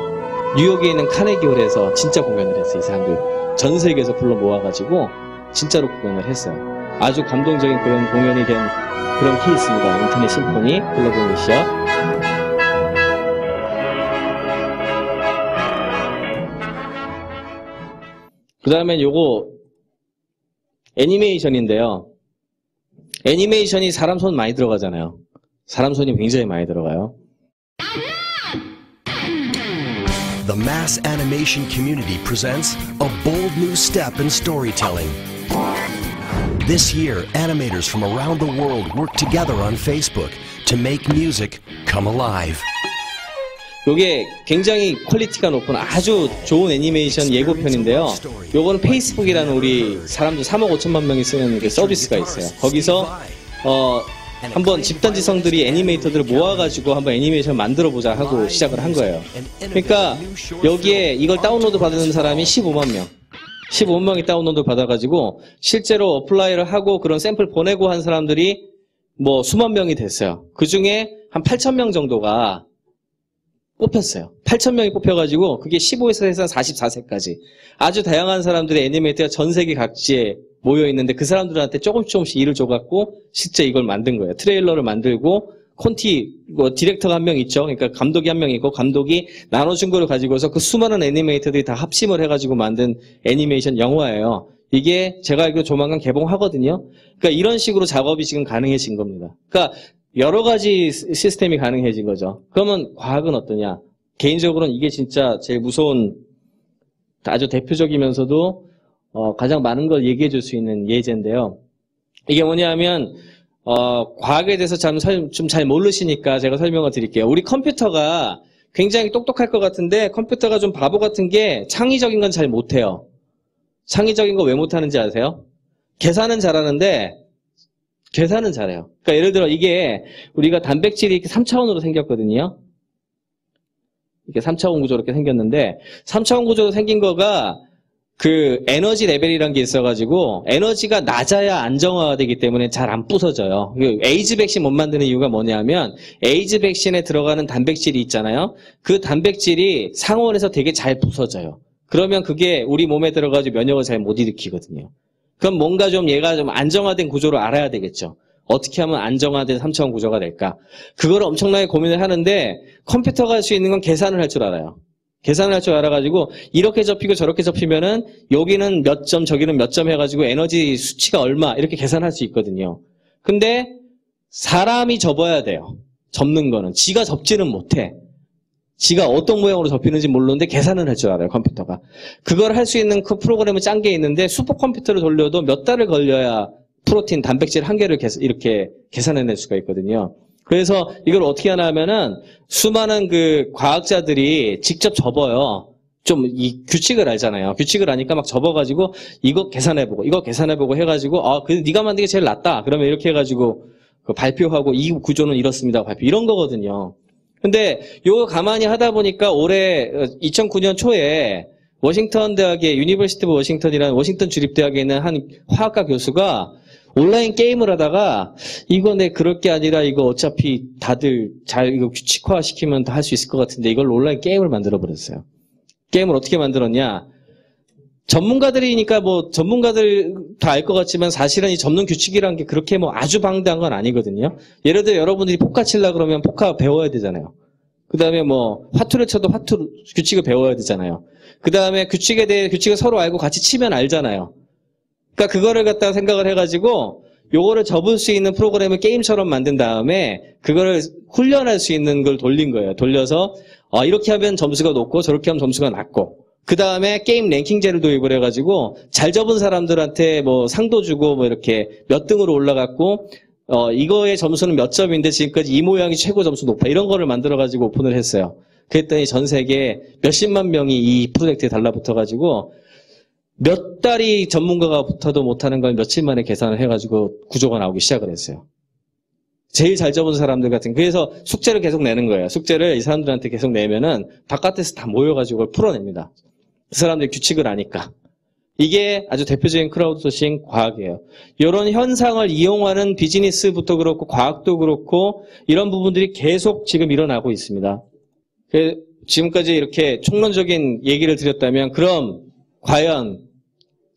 뉴욕에 있는 카네기홀에서 진짜 공연을 했어요. 이 사람들 전 세계에서 불러 모아가지고 진짜로 공연을 했어요. 아주 감동적인 그런 공연이 된 그런 케이스입니다. 인터넷 심포니 글로벌 미시아. 그 다음엔 요거 애니메이션인데요. 애니메이션이 사람 손 많이 들어가잖아요. 사람 손이 굉장히 많이 들어가요. The mass animation community presents a bold new step in storytelling. This year, animators from around the world work together on Facebook to make music come alive. 요게 굉장히 퀄리티가 높은 아주 좋은 애니메이션 예고편인데요. 요거는 페이스북이라는 우리 사람들 3억 5천만 명이 쓰는 그 서비스가 있어요. 거기서 한번 집단지성들이 애니메이터들을 모아가지고 한번 애니메이션 만들어보자 하고 시작을 한 거예요. 그러니까 여기에 이걸 다운로드 받는 사람이 15만 명. 15명이 다운로드 받아가지고 실제로 어플라이를 하고 그런 샘플 보내고 한 사람들이 뭐 수만 명이 됐어요. 그 중에 한 8천 명 정도가 뽑혔어요. 8천 명이 뽑혀가지고 그게 15에서 해서 44세까지 아주 다양한 사람들의 애니메이터가 전 세계 각지에 모여 있는데 그 사람들한테 조금씩 일을 줘갖고 실제 이걸 만든 거예요. 트레일러를 만들고 콘티 디렉터가 한 명 있죠. 그러니까 감독이 한 명 있고 감독이 나눠준 거를 가지고서 그 수많은 애니메이터들이 다 합심을 해가지고 만든 애니메이션 영화예요. 이게 제가 알기로 조만간 개봉하거든요. 그러니까 이런 식으로 작업이 지금 가능해진 겁니다. 그러니까 여러 가지 시스템이 가능해진 거죠. 그러면 과학은 어떠냐? 개인적으로는 이게 진짜 제일 무서운 아주 대표적이면서도 가장 많은 걸 얘기해 줄 수 있는 예제인데요. 이게 뭐냐면 과학에 대해서 좀 잘 모르시니까 제가 설명을 드릴게요. 우리 컴퓨터가 굉장히 똑똑할 것 같은데 컴퓨터가 좀 바보 같은 게 창의적인 건 잘 못해요. 창의적인 거 왜 못하는지 아세요? 계산은 잘하는데 계산은 잘해요. 그러니까 예를 들어 이게 우리가 단백질이 이렇게 3차원으로 생겼거든요. 이렇게 3차원 구조로 이렇게 생겼는데 3차원 구조로 생긴 거가 그 에너지 레벨이라는 게 있어가지고 에너지가 낮아야 안정화가 되기 때문에 잘 안 부서져요. 에이즈 백신 못 만드는 이유가 뭐냐면 에이즈 백신에 들어가는 단백질이 있잖아요. 그 단백질이 상온에서 되게 잘 부서져요. 그러면 그게 우리 몸에 들어가지고 면역을 잘 못 일으키거든요. 그럼 뭔가 좀 얘가 좀 안정화된 구조를 알아야 되겠죠. 어떻게 하면 안정화된 3차원 구조가 될까? 그걸 엄청나게 고민을 하는데 컴퓨터가 할 수 있는 건 계산을 할 줄 알아요. 계산을 할 줄 알아가지고 이렇게 접히고 저렇게 접히면은 여기는 몇 점 저기는 몇 점 해가지고 에너지 수치가 얼마 이렇게 계산할 수 있거든요. 근데 사람이 접어야 돼요. 접는 거는. 지가 접지는 못해. 지가 어떤 모양으로 접히는지 모르는데 계산을 할 줄 알아요, 컴퓨터가. 그걸 할 수 있는 그 프로그램을 짠 게 있는데 슈퍼컴퓨터를 돌려도 몇 달을 걸려야 프로틴, 단백질 한 개를 이렇게 계산해낼 수가 있거든요. 그래서 이걸 어떻게 하나 하면은 수많은 그 과학자들이 직접 접어요. 좀 이 규칙을 알잖아요. 규칙을 아니까 막 접어가지고 이거 계산해보고 이거 계산해보고 해가지고 네가 만든 게 제일 낫다. 그러면 이렇게 해가지고 발표하고 이 구조는 이렇습니다. 발표 이런 거거든요. 근데 요거 가만히 하다 보니까 올해 2009년 초에 워싱턴 대학의 유니버시티 오브 워싱턴이라는 워싱턴 주립대학에 있는 한 화학과 교수가 온라인 게임을 하다가 이거 그럴 게 아니라 이거 어차피 다들 잘 이거 규칙화 시키면 다 할 수 있을 것 같은데 이걸로 온라인 게임을 만들어 버렸어요. 게임을 어떻게 만들었냐? 전문가들이니까 뭐 전문가들 다 알 것 같지만 사실은 이 접는 규칙이라는 게 그렇게 뭐 아주 방대한 건 아니거든요. 예를 들어 여러분들이 포카 치려고 그러면 포카 배워야 되잖아요. 그 다음에 뭐 화투를 쳐도 화투 규칙을 배워야 되잖아요. 그 다음에 규칙에 대해 규칙을 서로 알고 같이 치면 알잖아요. 그러니까 그거를 갖다가 생각을 해가지고 요거를 접을 수 있는 프로그램을 게임처럼 만든 다음에 그거를 훈련할 수 있는 걸 돌린 거예요. 돌려서 이렇게 하면 점수가 높고 저렇게 하면 점수가 낮고 그 다음에 게임 랭킹제를 도입을 해가지고 잘 접은 사람들한테 뭐 상도 주고 뭐 이렇게 몇 등으로 올라갔고 이거의 점수는 몇 점인데 지금까지 이 모양이 최고 점수 높아 이런 거를 만들어가지고 오픈을 했어요. 그랬더니 전 세계 몇십만 명이 이 프로젝트에 달라붙어가지고 몇 달이 전문가가 붙어도 못하는 걸 며칠 만에 계산을 해가지고 구조가 나오기 시작을 했어요. 제일 잘 접은 사람들 같은. 그래서 숙제를 계속 내는 거예요. 숙제를 이 사람들한테 계속 내면은 바깥에서 다 모여가지고 그걸 풀어냅니다. 그 사람들이 규칙을 아니까. 이게 아주 대표적인 크라우드 소싱 과학이에요. 이런 현상을 이용하는 비즈니스부터 그렇고 과학도 그렇고 이런 부분들이 계속 지금 일어나고 있습니다. 지금까지 이렇게 총론적인 얘기를 드렸다면 그럼 과연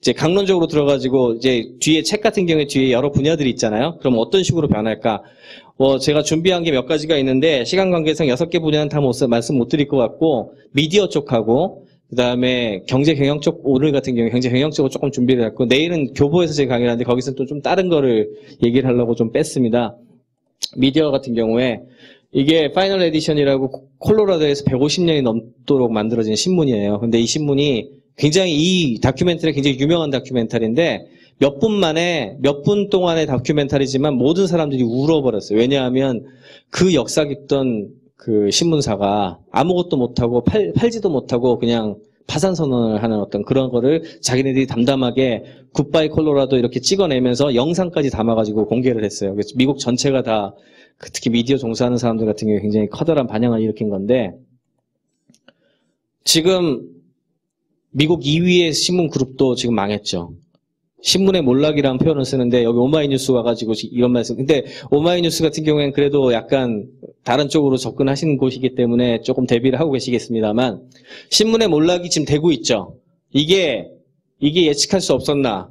이제 강론적으로 들어가지고 이제 뒤에 책 같은 경우에 뒤에 여러 분야들이 있잖아요. 그럼 어떤 식으로 변할까? 제가 준비한 게 몇 가지가 있는데 시간 관계상 6개 분야는 다 말씀 못 드릴 것 같고 미디어 쪽하고 그다음에 경제 경영 쪽 오늘 같은 경우에 경제 경영 쪽으로 조금 준비를 했고 내일은 교보에서 제가 강의를 하는데 거기서 또 좀 다른 거를 얘기를 하려고 좀 뺐습니다. 미디어 같은 경우에 이게 파이널 에디션이라고 콜로라도에서 150년이 넘도록 만들어진 신문이에요. 근데 이 신문이 굉장히 이 다큐멘터리 굉장히 유명한 다큐멘터리인데 몇 분 동안의 다큐멘터리지만 모든 사람들이 울어버렸어요. 왜냐하면 그 역사 깊던 그 신문사가 아무것도 못하고 팔지도 못하고 그냥 파산 선언을 하는 어떤 그런 거를 자기네들이 담담하게 굿바이 콜로라도 이렇게 찍어내면서 영상까지 담아가지고 공개를 했어요. 그래서 미국 전체가 다 특히 미디어 종사하는 사람들 같은 경우에 굉장히 커다란 반향을 일으킨 건데 지금 미국 2위의 신문 그룹도 지금 망했죠. 신문의 몰락이라는 표현을 쓰는데 여기 오마이뉴스 와가지고 이런 말씀. 근데 오마이뉴스 같은 경우에는 그래도 약간 다른 쪽으로 접근하시는 곳이기 때문에 조금 대비를 하고 계시겠습니다만 신문의 몰락이 지금 되고 있죠. 이게 예측할 수 없었나?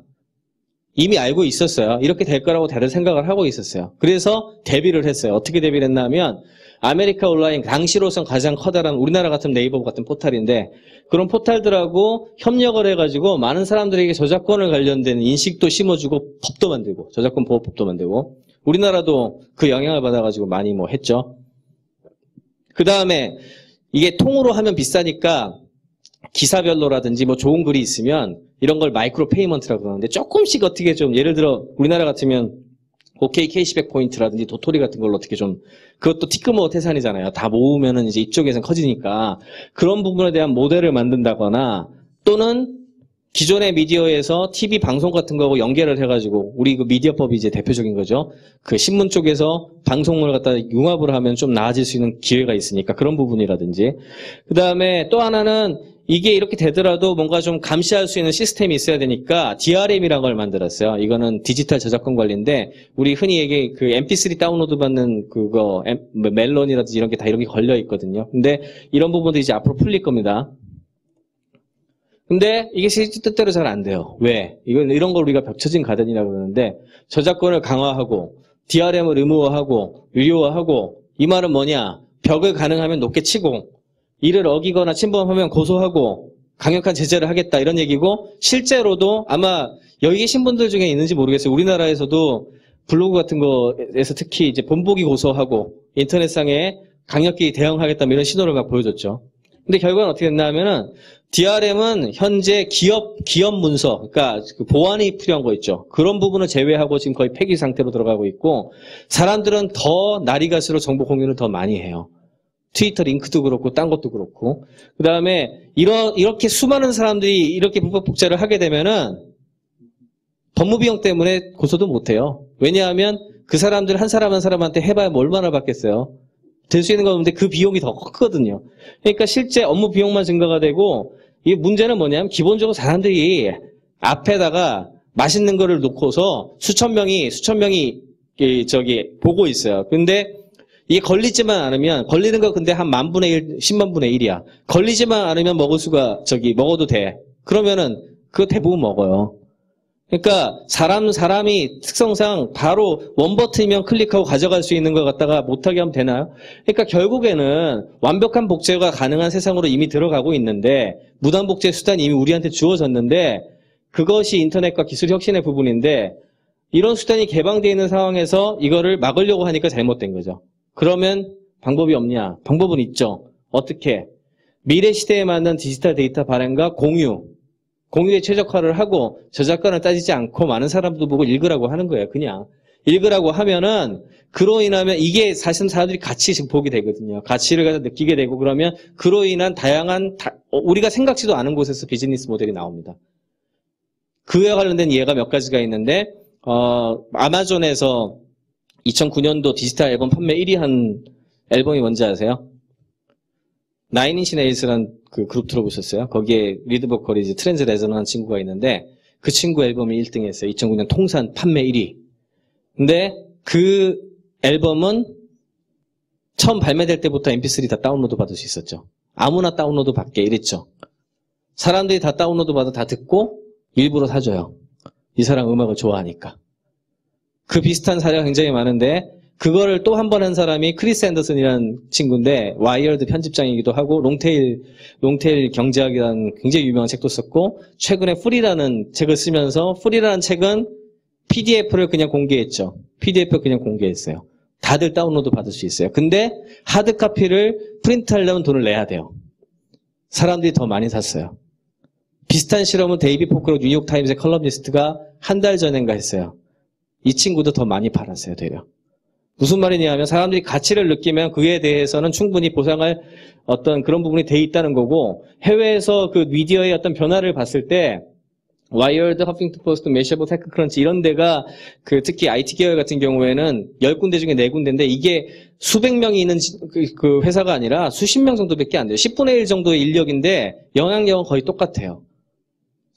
이미 알고 있었어요. 이렇게 될 거라고 다들 생각을 하고 있었어요. 그래서 대비를 했어요. 어떻게 대비를 했냐면 아메리카 온라인 당시로선 가장 커다란 우리나라 같은 네이버 같은 포탈인데 그런 포탈들하고 협력을 해가지고 많은 사람들에게 저작권을 관련된 인식도 심어주고 법도 만들고 저작권 보호법도 만들고 우리나라도 그 영향을 받아가지고 많이 했죠. 그 다음에 이게 통으로 하면 비싸니까 기사별로라든지 좋은 글이 있으면 이런 걸 마이크로 페이먼트라고 그러는데 조금씩 어떻게 좀 예를 들어 우리나라 같으면 OK 캐시백 포인트라든지 도토리 같은 걸로 어떻게 좀 그것도 티끌모아 태산이잖아요. 다 모으면은 이제 이쪽에선 커지니까 그런 부분에 대한 모델을 만든다거나 또는 기존의 미디어에서 TV 방송 같은 거하고 연결을 해가지고 우리 그 미디어법이 이제 대표적인 거죠. 그 신문 쪽에서 방송을 갖다 융합을 하면 좀 나아질 수 있는 기회가 있으니까 그런 부분이라든지 그 다음에 또 하나는 이게 이렇게 되더라도 뭔가 좀 감시할 수 있는 시스템이 있어야 되니까 DRM이라는 걸 만들었어요. 이거는 디지털 저작권 관리인데 우리 흔히 얘기 그 MP3 다운로드 받는 그거 멜론이라든지 이런 게 다 이런 게 걸려 있거든요. 근데 이런 부분도 이제 앞으로 풀릴 겁니다. 근데 이게 실제 뜻대로 잘 안 돼요. 왜? 이런 걸 우리가 벽쳐진 가든이라고 그러는데 저작권을 강화하고 DRM을 의무화하고 유료화하고 이 말은 뭐냐? 벽을 가능하면 높게 치고 이를 어기거나 침범하면 고소하고 강력한 제재를 하겠다 이런 얘기고 실제로도 아마 여기 계신 분들 중에 있는지 모르겠어요. 우리나라에서도 블로그 같은 거에서 특히 이제 본보기 고소하고 인터넷상에 강력히 대응하겠다 이런 신호를 막 보여줬죠. 근데 결과는 어떻게 됐나 하면은 DRM은 현재 기업 문서, 그러니까 그 보안이 필요한 거 있죠. 그런 부분을 제외하고 지금 거의 폐기 상태로 들어가고 있고 사람들은 더 날이 갈수록 정보 공유를 더 많이 해요. 트위터 링크도 그렇고 딴 것도 그렇고 그 다음에 이렇게 수많은 사람들이 이렇게 불법 복제를 하게 되면은 법무 비용 때문에 고소도 못해요. 왜냐하면 그 사람들 한 사람 한 사람한테 해봐야 얼마나 받겠어요. 될 수 있는 건 없는데 그 비용이 더 크거든요. 그러니까 실제 업무 비용만 증가가 되고 이 문제는 뭐냐면 기본적으로 사람들이 앞에다가 맛있는 거를 놓고서 수천 명이 보고 있어요. 근데 이게 걸리지만 않으면 걸리는 거 근데 한 10,000분의 1, 100,000분의 1이야. 걸리지만 않으면 먹어도 돼. 그러면은 그거 대부분 먹어요. 그러니까 사람이 특성상 바로 원 버튼이면 클릭하고 가져갈 수 있는 걸 갖다가 못하게 하면 되나요? 그러니까 결국에는 완벽한 복제가 가능한 세상으로 이미 들어가고 있는데 무단 복제 수단이 이미 우리한테 주어졌는데 그것이 인터넷과 기술 혁신의 부분인데 이런 수단이 개방되어 있는 상황에서 이거를 막으려고 하니까 잘못된 거죠. 그러면 방법이 없냐? 방법은 있죠. 어떻게? 미래 시대에 맞는 디지털 데이터 발행과 공유에 최적화를 하고 저작권을 따지지 않고 많은 사람도 보고 읽으라고 하는 거예요. 그냥 읽으라고 하면은 그로 인하면 이게 사실 사람들이 가치 지금 보게 되거든요. 가치를 갖다 느끼게 되고 그러면 그로 인한 다양한 우리가 생각지도 않은 곳에서 비즈니스 모델이 나옵니다. 그에 관련된 예가 몇 가지가 있는데 아마존에서 2009년도 디지털 앨범 판매 1위 한 앨범이 뭔지 아세요? 나인 인치 네일스라는 그 그룹 들어보셨어요? 거기에 리드 보컬이 이제 트랜스 레저너라는 친구가 있는데 그 친구 앨범이 1등 했어요. 2009년 통산 판매 1위. 근데 그 앨범은 처음 발매될 때부터 mp3 다 다운로드 받을 수 있었죠. 아무나 다운로드 받게 이랬죠. 사람들이 다 다운로드 받아 다 듣고 일부러 사줘요. 이 사람 음악을 좋아하니까. 그 비슷한 사례가 굉장히 많은데 그거를 또 한 번 한 사람이 크리스 앤더슨이라는 친구인데 와이어드 편집장이기도 하고 롱테일 경제학이라는 굉장히 유명한 책도 썼고 최근에 프리라는 책을 쓰면서 프리라는 책은 PDF를 그냥 공개했죠. PDF를 그냥 공개했어요. 다들 다운로드 받을 수 있어요. 근데 하드카피를 프린트하려면 돈을 내야 돼요. 사람들이 더 많이 샀어요. 비슷한 실험은 데이비 포크로 뉴욕타임스의 컬럼니스트가 한 달 전인가 했어요. 이 친구도 더 많이 팔았어요, 되려. 무슨 말이냐면 사람들이 가치를 느끼면 그에 대해서는 충분히 보상할 어떤 그런 부분이 돼 있다는 거고 해외에서 그 미디어의 어떤 변화를 봤을 때 와이어드, 허핑턴 포스트, 매셔버, 테크크런치 이런 데가 그 특히 IT 계열 같은 경우에는 10군데 중에 4군데인데 이게 수백 명이 있는 그 회사가 아니라 수십 명 정도밖에 안 돼요. 10분의 1 정도의 인력인데 영향력은 거의 똑같아요.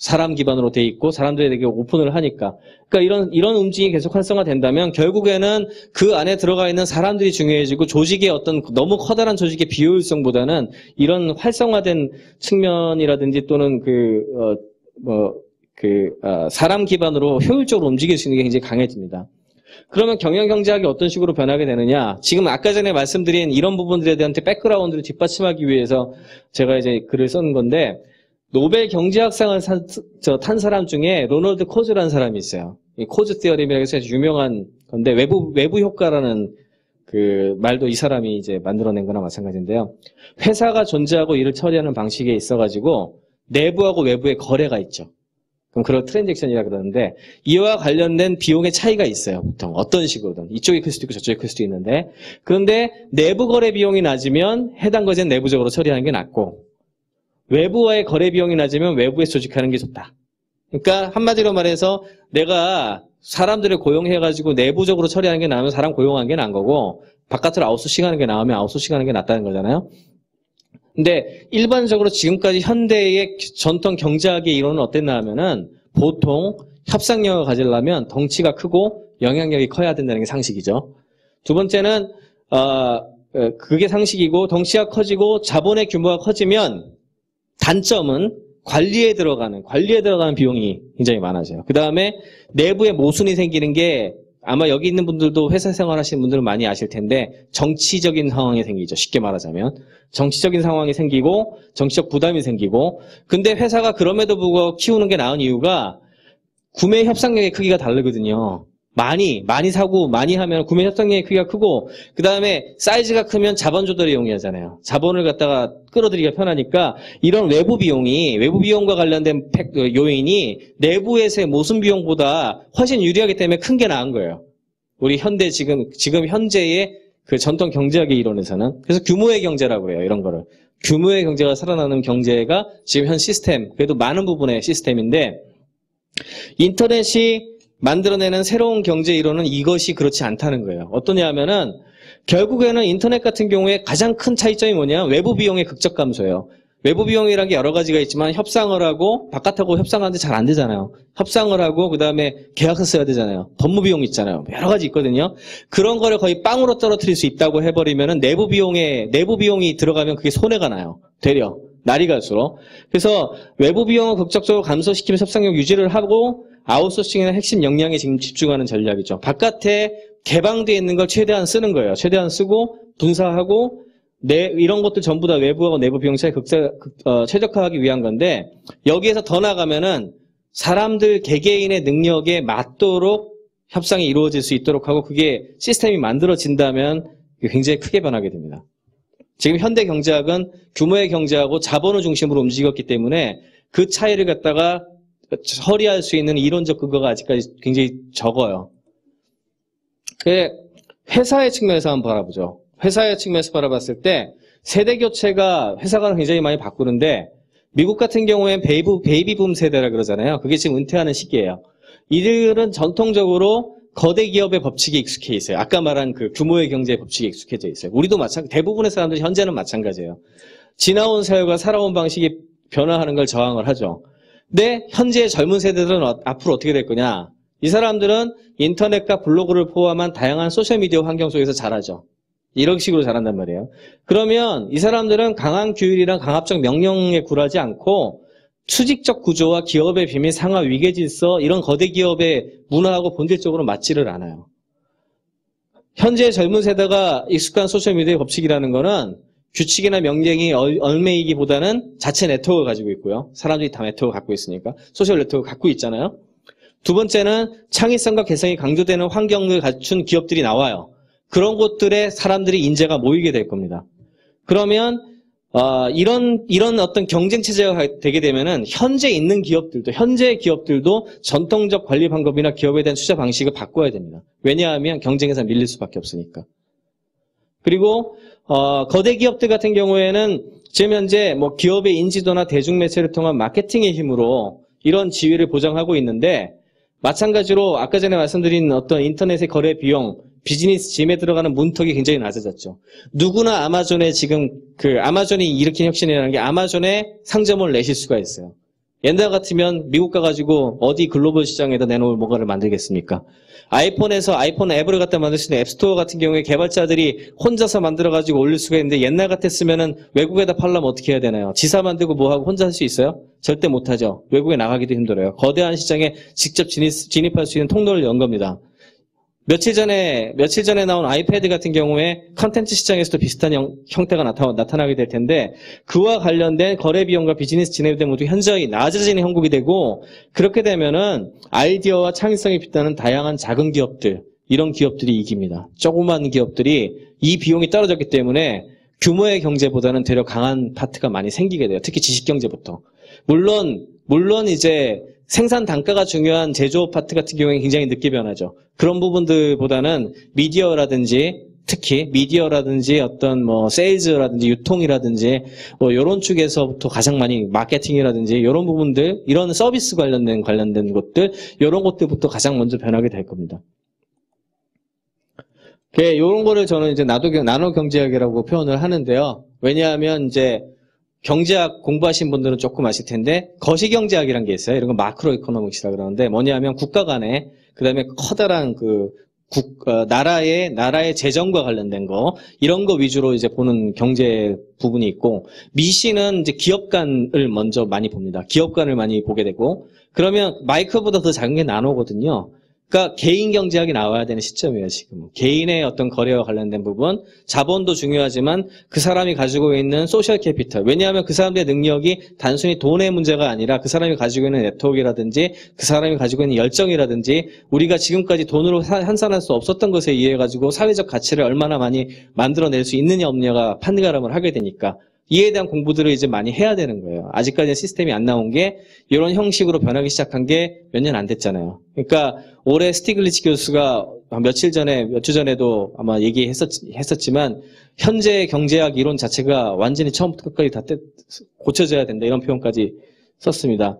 사람 기반으로 돼 있고 사람들에게 오픈을 하니까. 그러니까 이런 움직임이 계속 활성화된다면 결국에는 그 안에 들어가 있는 사람들이 중요해지고 조직의 어떤 너무 커다란 조직의 비효율성보다는 이런 활성화된 측면이라든지 또는 사람 기반으로 효율적으로 움직일 수 있는 게 굉장히 강해집니다. 그러면 경영경제학이 어떤 식으로 변하게 되느냐? 지금 아까 전에 말씀드린 이런 부분들에 대한 백그라운드를 뒷받침하기 위해서 제가 이제 글을 쓴 건데 노벨 경제학상을 탄 사람 중에 로널드 코즈라는 사람이 있어요. 이 코즈 티어림이라고 해서 유명한 건데 외부 효과라는 그 말도 이 사람이 이제 만들어낸 거나 마찬가지인데요. 회사가 존재하고 일을 처리하는 방식에 있어가지고 내부하고 외부의 거래가 있죠. 그럼 그런 트랜잭션이라 그러는데 이와 관련된 비용의 차이가 있어요. 보통 어떤 식으로든 이쪽이 클 수도 있고 저쪽이 클 수도 있는데 그런데 내부 거래 비용이 낮으면 해당 거래는 내부적으로 처리하는 게 낫고 외부와의 거래 비용이 낮으면 외부에서 조직하는 게 좋다. 그러니까 한마디로 말해서 내가 사람들을 고용해가지고 내부적으로 처리하는 게 나으면 사람 고용하는 게 나은 거고 바깥으로 아웃소싱하는 게 나으면 아웃소싱하는 게 낫다는 거잖아요. 근데 일반적으로 지금까지 현대의 전통 경제학의 이론은 어땠나 하면은 보통 협상력을 가지려면 덩치가 크고 영향력이 커야 된다는 게 상식이죠. 두 번째는 그게 상식이고 덩치가 커지고 자본의 규모가 커지면 단점은 관리에 들어가는 비용이 굉장히 많아져요. 그 다음에 내부에 모순이 생기는 게 아마 여기 있는 분들도 회사 생활하시는 분들은 많이 아실 텐데 정치적인 상황이 생기죠. 쉽게 말하자면 정치적인 상황이 생기고 정치적 부담이 생기고 근데 회사가 그럼에도 불구하고 키우는 게 나은 이유가 구매 협상력의 크기가 다르거든요. 많이 사고 많이 하면 구매 협상력의 크기가 크고 그 다음에 사이즈가 크면 자본 조달이 용이하잖아요. 자본을 갖다가 끌어들이기가 편하니까 이런 외부 비용과 관련된 요인이 내부에서의 모순 비용보다 훨씬 유리하기 때문에 큰 게 나은 거예요. 우리 현대 지금 현재의 그 전통 경제학의 이론에서는 그래서 규모의 경제라고 그래요. 이런 거를 규모의 경제가 살아나는 경제가 지금 현 시스템 그래도 많은 부분의 시스템인데 인터넷이 만들어내는 새로운 경제 이론은 이것이 그렇지 않다는 거예요. 어떠냐 하면은 결국에는 인터넷 같은 경우에 가장 큰 차이점이 뭐냐? 외부 비용의 극적 감소예요. 외부 비용이라는 게 여러 가지가 있지만 협상을 하고 바깥하고 협상하는데 잘 안 되잖아요. 협상을 하고 그다음에 계약서 써야 되잖아요. 법무 비용 있잖아요. 여러 가지 있거든요. 그런 거를 거의 빵으로 떨어뜨릴 수 있다고 해버리면은 내부 비용이 들어가면 그게 손해가 나요. 되려 날이 갈수록. 그래서 외부 비용을 극적으로 감소시키면서 협상력 유지를 하고 아웃소싱의 핵심 역량에 지금 집중하는 전략이죠. 바깥에 개방되어 있는 걸 최대한 쓰는 거예요. 최대한 쓰고 분사하고 이런 것들 전부 다 외부하고 내부 비용 차이 최적화하기 위한 건데 여기에서 더 나가면은 사람들 개개인의 능력에 맞도록 협상이 이루어질 수 있도록 하고 그게 시스템이 만들어진다면 굉장히 크게 변하게 됩니다. 지금 현대 경제학은 규모의 경제하고 자본을 중심으로 움직였기 때문에 그 차이를 갖다가 처리할 수 있는 이론적 근거가 아직까지 굉장히 적어요. 회사의 측면에서 한번 바라보죠. 회사의 측면에서 바라봤을 때 세대 교체가 회사가 굉장히 많이 바꾸는데 미국 같은 경우엔 베이비붐 세대라 그러잖아요. 그게 지금 은퇴하는 시기예요. 이들은 전통적으로 거대 기업의 법칙에 익숙해 있어요. 아까 말한 그 규모의 경제의 법칙에 익숙해져 있어요. 우리도 대부분의 사람들이 현재는 마찬가지예요. 지나온 세월과 살아온 방식이 변화하는 걸 저항을 하죠. 근데 현재의 젊은 세대들은 앞으로 어떻게 될 거냐? 이 사람들은 인터넷과 블로그를 포함한 다양한 소셜미디어 환경 속에서 자라죠. 이런 식으로 자란단 말이에요. 그러면 이 사람들은 강한 규율이랑 강압적 명령에 굴하지 않고 수직적 구조와 기업의 비밀, 상하, 위계 질서 이런 거대 기업의 문화하고 본질적으로 맞지를 않아요. 현재 젊은 세대가 익숙한 소셜미디어의 법칙이라는 거는 규칙이나 명령이 얽매이기보다는 자체 네트워크를 가지고 있고요. 사람들이 다 네트워크를 갖고 있으니까 소셜 네트워크를 갖고 있잖아요. 두 번째는 창의성과 개성이 강조되는 환경을 갖춘 기업들이 나와요. 그런 곳들에 사람들이 인재가 모이게 될 겁니다. 그러면 이런 어떤 경쟁 체제가 되게 되면은 현재 있는 기업들도 현재 기업들도 전통적 관리 방법이나 기업에 대한 투자 방식을 바꿔야 됩니다. 왜냐하면 경쟁에서 밀릴 수밖에 없으니까. 그리고 거대 기업들 같은 경우에는 지금 현재 뭐 기업의 인지도나 대중매체를 통한 마케팅의 힘으로 이런 지위를 보장하고 있는데 마찬가지로 아까 전에 말씀드린 어떤 인터넷의 거래 비용, 비즈니스 짐에 들어가는 문턱이 굉장히 낮아졌죠. 누구나 아마존에 지금 아마존이 일으킨 혁신이라는 게 아마존에 상점을 내실 수가 있어요. 옛날 같으면 미국 가가지고 어디 글로벌 시장에다 내놓을 뭔가를 만들겠습니까? 아이폰에서 아이폰 앱을 갖다 만들 수 있는 앱스토어 같은 경우에 개발자들이 혼자서 만들어가지고 올릴 수가 있는데 옛날 같았으면은 외국에다 팔려면 어떻게 해야 되나요? 지사 만들고 뭐하고 혼자 할 수 있어요? 절대 못하죠. 외국에 나가기도 힘들어요. 거대한 시장에 직접 진입할 수 있는 통로를 연 겁니다. 며칠 전에 나온 아이패드 같은 경우에 컨텐츠 시장에서도 비슷한 형태가 나타나게 될 텐데 그와 관련된 거래 비용과 비즈니스 진행 등 모두 현저히 낮아지는 형국이 되고 그렇게 되면은 아이디어와 창의성이 빛나는 다양한 작은 기업들 이런 기업들이 이깁니다. 조그만 기업들이 이 비용이 떨어졌기 때문에 규모의 경제보다는 되려 강한 파트가 많이 생기게 돼요. 특히 지식경제부터. 물론 이제 생산 단가가 중요한 제조업 파트 같은 경우에 굉장히 늦게 변하죠. 그런 부분들보다는 미디어라든지 특히 미디어라든지 어떤 뭐 세일즈라든지 유통이라든지 뭐 이런 쪽에서부터 가장 많이 마케팅이라든지 이런 부분들 이런 서비스 관련된 것들 이런 것들부터 가장 먼저 변하게 될 겁니다. 이런 거를 저는 이제 나노 경제학이라고 표현을 하는데요. 왜냐하면 이제 경제학 공부하신 분들은 조금 아실 텐데 거시경제학이라는 게 있어요. 이런 거 마크로 이코노믹스라고 그러는데 뭐냐면 국가 간에 그다음에 커다란 나라의 재정과 관련된 거 이런 거 위주로 이제 보는 경제 부분이 있고 미시는 이제 기업 간을 먼저 많이 봅니다. 기업 간을 많이 보게 되고 그러면 마이크로보다 더 작은 게 나노거든요. 그러니까 개인 경제학이 나와야 되는 시점이에요, 지금. 개인의 어떤 거래와 관련된 부분, 자본도 중요하지만 그 사람이 가지고 있는 소셜 캐피털. 왜냐하면 그 사람들의 능력이 단순히 돈의 문제가 아니라 그 사람이 가지고 있는 네트워크라든지 그 사람이 가지고 있는 열정이라든지 우리가 지금까지 돈으로 환산할 수 없었던 것에 의해 가지고 사회적 가치를 얼마나 많이 만들어낼 수 있느냐 없느냐가 판가름을 하게 되니까 이에 대한 공부들을 이제 많주 해야 되는 거예요. 아직까지는 시스템이 안 나온 게 이런 형식으로 변하기 시작한 게 몇 년 안 됐잖아요. 그러니까 올해 스티글리츠 교수가 몇 주 전에도 아마 얘기했었지만 현재 경제학 이론 자체가 완전히 처음부터 끝까지 다 고쳐져야 된다 이런 표현까지 썼습니다.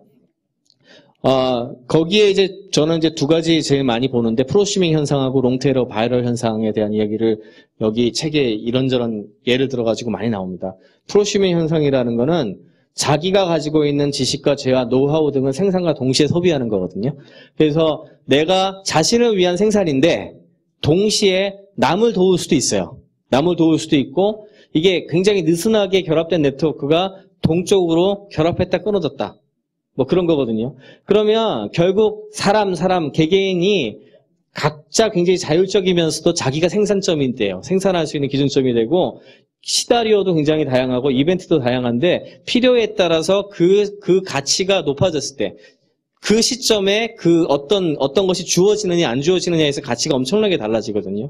거기에 이제 저는 이제 두 가지 제일 많이 보는데 프로슈밍 현상하고 롱테일러 바이럴 현상에 대한 이야기를 여기 책에 이런저런 예를 들어가지고 많이 나옵니다. 프로슈밍 현상이라는 거는 자기가 가지고 있는 지식과 재화, 노하우 등을 생산과 동시에 소비하는 거거든요. 그래서 내가 자신을 위한 생산인데 동시에 남을 도울 수도 있어요. 남을 도울 수도 있고 이게 굉장히 느슨하게 결합된 네트워크가 동쪽으로 결합했다 끊어졌다. 뭐 그런 거거든요. 그러면 결국 사람, 개개인이 각자 굉장히 자율적이면서도 자기가 생산점이 돼요. 생산할 수 있는 기준점이 되고 시나리오도 굉장히 다양하고 이벤트도 다양한데 필요에 따라서 그 가치가 높아졌을 때 그 시점에 그 어떤 것이 주어지느냐 안 주어지느냐에서 가치가 엄청나게 달라지거든요.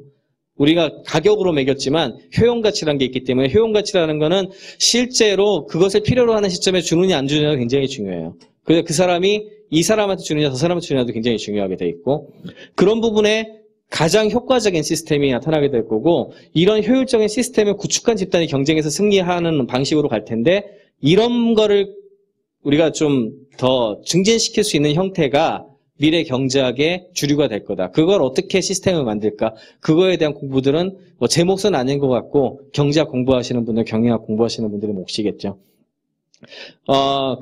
우리가 가격으로 매겼지만 효용가치라는 게 있기 때문에 효용가치라는 거는 실제로 그것을 필요로 하는 시점에 주느냐 안 주느냐가 굉장히 중요해요. 그래서 그 사람이 이 사람한테 주느냐 저 사람한테 주느냐도 굉장히 중요하게 돼 있고 그런 부분에 가장 효과적인 시스템이 나타나게 될 거고 이런 효율적인 시스템을 구축한 집단이 경쟁에서 승리하는 방식으로 갈 텐데 이런 거를 우리가 좀 더 증진시킬 수 있는 형태가 미래 경제학의 주류가 될 거다. 그걸 어떻게 시스템을 만들까? 그거에 대한 공부들은 뭐 제 몫은 아닌 것 같고 경제학 공부하시는 분들, 경영학 공부하시는 분들의 몫이겠죠.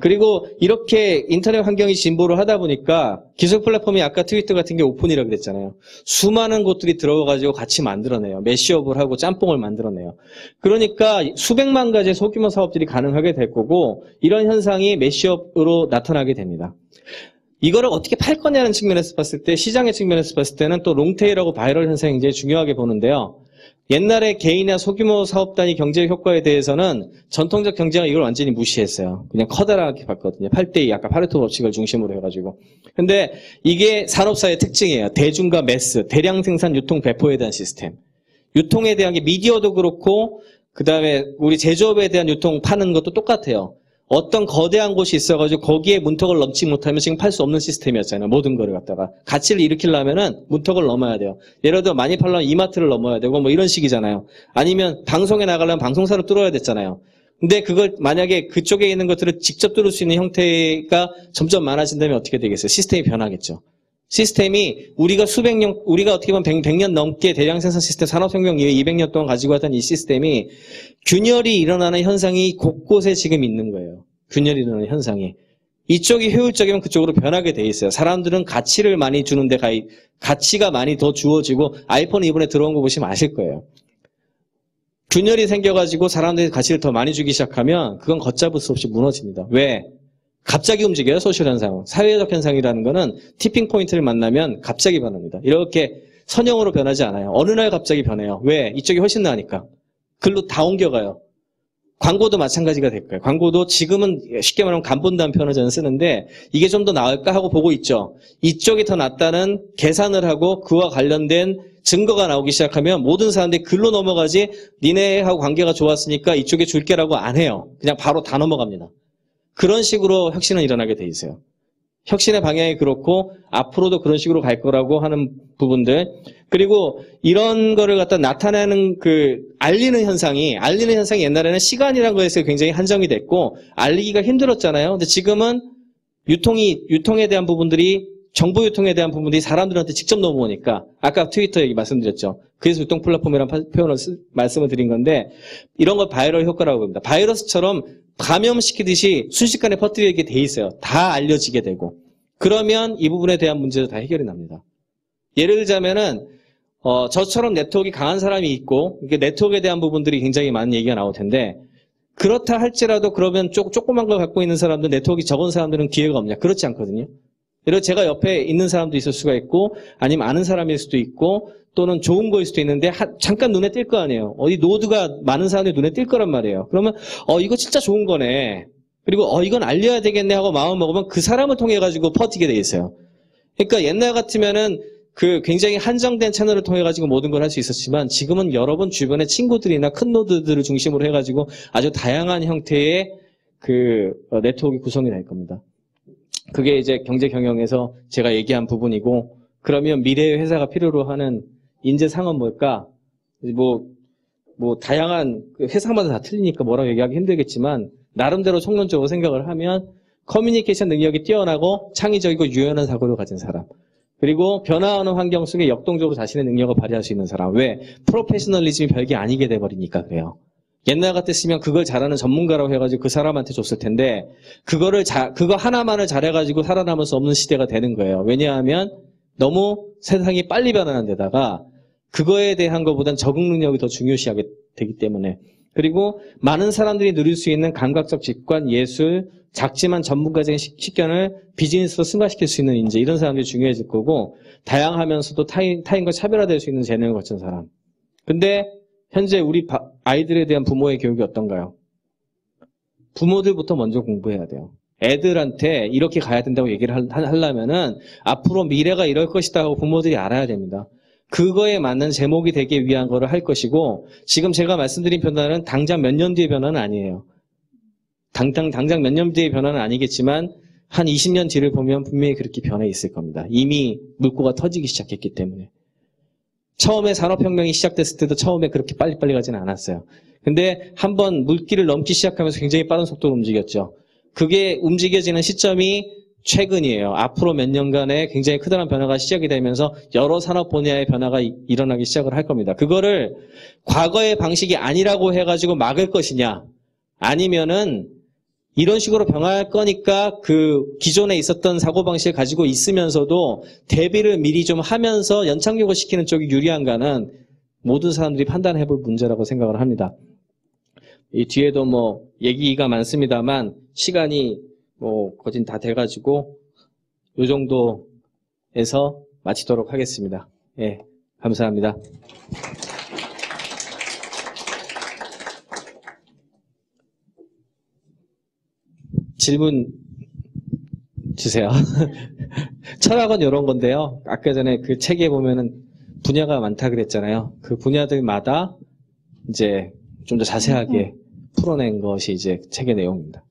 그리고 이렇게 인터넷 환경이 진보를 하다 보니까 기술 플랫폼이 아까 트위터 같은 게 오픈이라고 그랬잖아요. 수많은 곳들이 들어가가지고 같이 만들어내요. 매시업을 하고 짬뽕을 만들어내요. 그러니까 수백만 가지의 소규모 사업들이 가능하게 될 거고 이런 현상이 매시업으로 나타나게 됩니다. 이거를 어떻게 팔 거냐는 측면에서 봤을 때 시장의 측면에서 봤을 때는 또 롱테일하고 바이럴 현상이 굉장히 중요하게 보는데요. 옛날에 개인이나 소규모 사업단위 경제 효과에 대해서는 전통적 경제가 이걸 완전히 무시했어요. 그냥 커다랗게 봤거든요. 8대2 아까 파레토 법칙을 중심으로 해가지고. 근데 이게 산업사의 특징이에요. 대중과 매스, 대량 생산, 유통, 배포에 대한 시스템. 유통에 대한 게 미디어도 그렇고 그 다음에 우리 제조업에 대한 유통 파는 것도 똑같아요. 어떤 거대한 곳이 있어가지고 거기에 문턱을 넘지 못하면 지금 팔 수 없는 시스템이었잖아요. 모든 거를 갖다가. 가치를 일으키려면은 문턱을 넘어야 돼요. 예를 들어 많이 팔려면 이마트를 넘어야 되고 뭐 이런 식이잖아요. 아니면 방송에 나가려면 방송사를 뚫어야 됐잖아요. 근데 그걸 만약에 그쪽에 있는 것들을 직접 뚫을 수 있는 형태가 점점 많아진다면 어떻게 되겠어요? 시스템이 변하겠죠. 시스템이 우리가 우리가 어떻게 보면 100년 넘게 대량 생산 시스템 산업혁명 이후에 200년 동안 가지고 왔던 이 시스템이 균열이 일어나는 현상이 곳곳에 지금 있는 거예요. 균열이 일어나는 현상이. 이쪽이 효율적이면 그쪽으로 변하게 돼 있어요. 사람들은 가치를 많이 주는데 가치가 많이 더 주어지고 아이폰 이번에 들어온 거 보시면 아실 거예요. 균열이 생겨가지고 사람들이 가치를 더 많이 주기 시작하면 그건 걷잡을 수 없이 무너집니다. 왜? 갑자기 움직여요, 소셜 현상. 사회적 현상이라는 거는 티핑 포인트를 만나면 갑자기 변합니다. 이렇게 선형으로 변하지 않아요. 어느 날 갑자기 변해요. 왜? 이쪽이 훨씬 나으니까. 글로 다 옮겨가요. 광고도 마찬가지가 될 거예요. 광고도 지금은 쉽게 말하면 간본다는 표현을 저는 쓰는데 이게 좀 더 나을까 하고 보고 있죠. 이쪽이 더 낫다는 계산을 하고 그와 관련된 증거가 나오기 시작하면 모든 사람들이 글로 넘어가지 니네하고 관계가 좋았으니까 이쪽에 줄게라고 안 해요. 그냥 바로 다 넘어갑니다. 그런 식으로 혁신은 일어나게 돼 있어요. 혁신의 방향이 그렇고 앞으로도 그런 식으로 갈 거라고 하는 부분들. 그리고 이런 거를 갖다 나타내는 알리는 현상이 옛날에는 시간이라는 거에서 굉장히 한정이 됐고 알리기가 힘들었잖아요. 근데 지금은 유통에 대한 부분들이 정보 유통에 대한 부분들이 사람들한테 직접 넘어오니까 아까 트위터 얘기 말씀드렸죠. 그래서 유통 플랫폼이라는 표현을 말씀을 드린 건데 이런 걸 바이럴 효과라고 봅니다. 바이러스처럼 감염시키듯이 순식간에 퍼뜨리게 돼 있어요. 다 알려지게 되고. 그러면 이 부분에 대한 문제도 다 해결이 납니다. 예를 들자면은 저처럼 네트워크가 강한 사람이 있고 이게 네트워크에 대한 부분들이 굉장히 많은 얘기가 나올 텐데 그렇다 할지라도 그러면 조그만 걸 갖고 있는 사람들 네트워크가 적은 사람들은 기회가 없냐? 그렇지 않거든요. 예를 들어 제가 옆에 있는 사람도 있을 수가 있고 아니면 아는 사람일 수도 있고 또는 좋은 거일 수도 있는데 잠깐 눈에 띌 거 아니에요. 어디 노드가 많은 사람들이 눈에 띌 거란 말이에요. 그러면 이거 진짜 좋은 거네. 그리고 이건 알려야 되겠네 하고 마음 먹으면 그 사람을 통해 가지고 퍼지게 돼 있어요. 그러니까 옛날 같으면은 굉장히 한정된 채널을 통해 가지고 모든 걸 할 수 있었지만 지금은 여러분 주변의 친구들이나 큰 노드들을 중심으로 해 가지고 아주 다양한 형태의 네트워크 구성이 될 겁니다. 그게 이제 경제 경영에서 제가 얘기한 부분이고 그러면 미래의 회사가 필요로 하는 인재상은 뭘까? 다양한 회사마다 다 틀리니까 뭐라고 얘기하기 힘들겠지만 나름대로 총론적으로 생각을 하면 커뮤니케이션 능력이 뛰어나고 창의적이고 유연한 사고를 가진 사람. 그리고 변화하는 환경 속에 역동적으로 자신의 능력을 발휘할 수 있는 사람. 왜? 프로페셔널리즘이 별게 아니게 돼버리니까 그래요. 옛날 같았으면 그걸 잘하는 전문가라고 해가지고 그 사람한테 줬을 텐데 그거 하나만을 잘해가지고 살아남을 수 없는 시대가 되는 거예요. 왜냐하면 너무 세상이 빨리 변하는 데다가 그거에 대한 것보단 적응 능력이 더 중요시하게 되기 때문에 그리고 많은 사람들이 누릴 수 있는 감각적 직관, 예술, 작지만 전문가적인 식견을 비즈니스로 승화시킬 수 있는 인재 이런 사람들이 중요해질 거고 다양하면서도 타인과 차별화될 수 있는 재능을 갖춘 사람. 근데 현재 우리 아이들에 대한 부모의 교육이 어떤가요? 부모들부터 먼저 공부해야 돼요. 애들한테 이렇게 가야 된다고 얘기를 하려면은 앞으로 미래가 이럴 것이다 하고 부모들이 알아야 됩니다. 그거에 맞는 제목이 되기 위한 거를 할 것이고 지금 제가 말씀드린 변화는 당장 몇 년 뒤의 변화는 아니에요. 당장 몇 년 뒤의 변화는 아니겠지만 한 20년 뒤를 보면 분명히 그렇게 변해 있을 겁니다. 이미 물꼬가 터지기 시작했기 때문에. 처음에 산업혁명이 시작됐을 때도 처음에 그렇게 빨리빨리 가지는 않았어요. 근데 한번 물길을 넘기 시작하면서 굉장히 빠른 속도로 움직였죠. 그게 움직여지는 시점이 최근이에요. 앞으로 몇 년간에 굉장히 크다란 변화가 시작이 되면서 여러 산업 분야의 변화가 일어나기 시작을 할 겁니다. 그거를 과거의 방식이 아니라고 해가지고 막을 것이냐, 아니면은 이런 식으로 변화할 거니까 그 기존에 있었던 사고방식을 가지고 있으면서도 대비를 미리 좀 하면서 연착륙을 시키는 쪽이 유리한가는 모든 사람들이 판단해 볼 문제라고 생각을 합니다. 이 뒤에도 뭐 얘기가 많습니다만 시간이 뭐 거진 다 돼가지고 요 정도에서 마치도록 하겠습니다. 예, 감사합니다. 질문 주세요. 철학은 이런 건데요. 아까 전에 그 책에 보면은 분야가 많다 그랬잖아요. 그 분야들마다 이제 좀 더 자세하게 풀어낸 것이 이제 책의 내용입니다.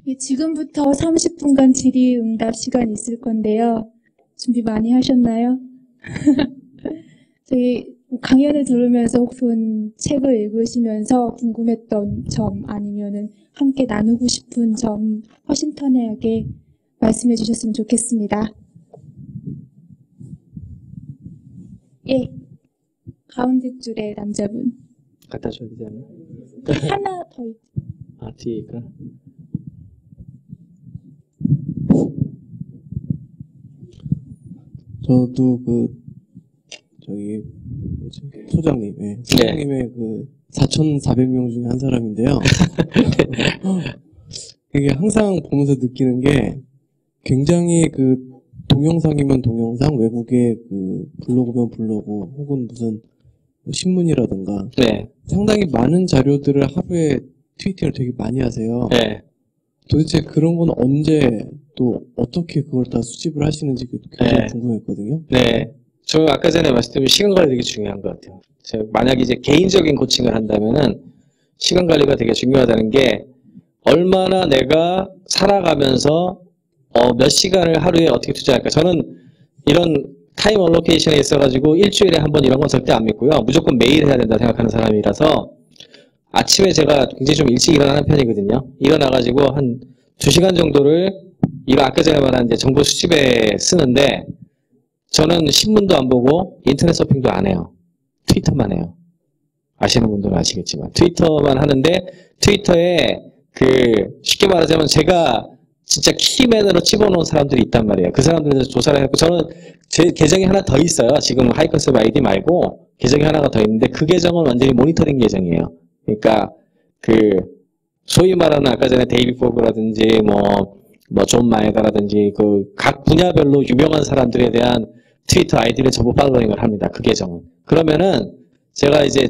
예, 지금부터 30분간 질의응답 시간이 있을 건데요. 준비 많이 하셨나요? 저희 강연을 들으면서 혹은 책을 읽으시면서 궁금했던 점 아니면은 함께 나누고 싶은 점 허심탄회하게 말씀해 주셨으면 좋겠습니다. 예, 가운데 줄에 남자분. 갖다 줘야 되지 않나? 하나 더 있죠. 아, 뒤에 있구나. 저도 소장님, 예. 소장님의 4,400명 중에 한 사람인데요. 이게 항상 보면서 느끼는 게 굉장히 동영상이면 동영상, 외국의 블로그면 블로그, 혹은 무슨 신문이라든가. 네. 상당히 많은 자료들을 하루에 트위팅을 되게 많이 하세요. 네. 도대체 그런 건 언제 또 어떻게 그걸 다 수집을 하시는지 굉장히 네. 궁금했거든요. 네. 저 아까 전에 말씀드린 시간 관리 되게 중요한 것 같아요. 만약 이제 개인적인 코칭을 한다면은 시간 관리가 되게 중요하다는 게 얼마나 내가 살아가면서 몇 시간을 하루에 어떻게 투자할까. 저는 이런 타임 얼로케이션에 있어가지고 일주일에 한 번 이런 건 절대 안 믿고요. 무조건 매일 해야 된다 생각하는 사람이라서 아침에 제가 굉장히 좀 일찍 일어나는 편이거든요. 일어나가지고 한 2시간 정도를 아까 전에 말한 이제 정보 수집에 쓰는데 저는 신문도 안 보고 인터넷 서핑도 안 해요. 트위터만 해요. 아시는 분들은 아시겠지만 트위터만 하는데 트위터에 쉽게 말하자면 제가 진짜 키맨으로 집어넣은 사람들이 있단 말이에요. 그 사람들에서 조사를 했고 저는 제 계정이 하나 더 있어요. 지금 하이컨셉 아이디 말고 계정이 하나가 더 있는데 그 계정은 완전히 모니터링 계정이에요. 그러니까 소위 말하는 아까 전에 데이비 포그라든지 존 마에다라든지 각 분야별로 유명한 사람들에 대한 트위터 아이디를 전부 팔로잉을 합니다. 그 계정은. 그러면은 제가 이제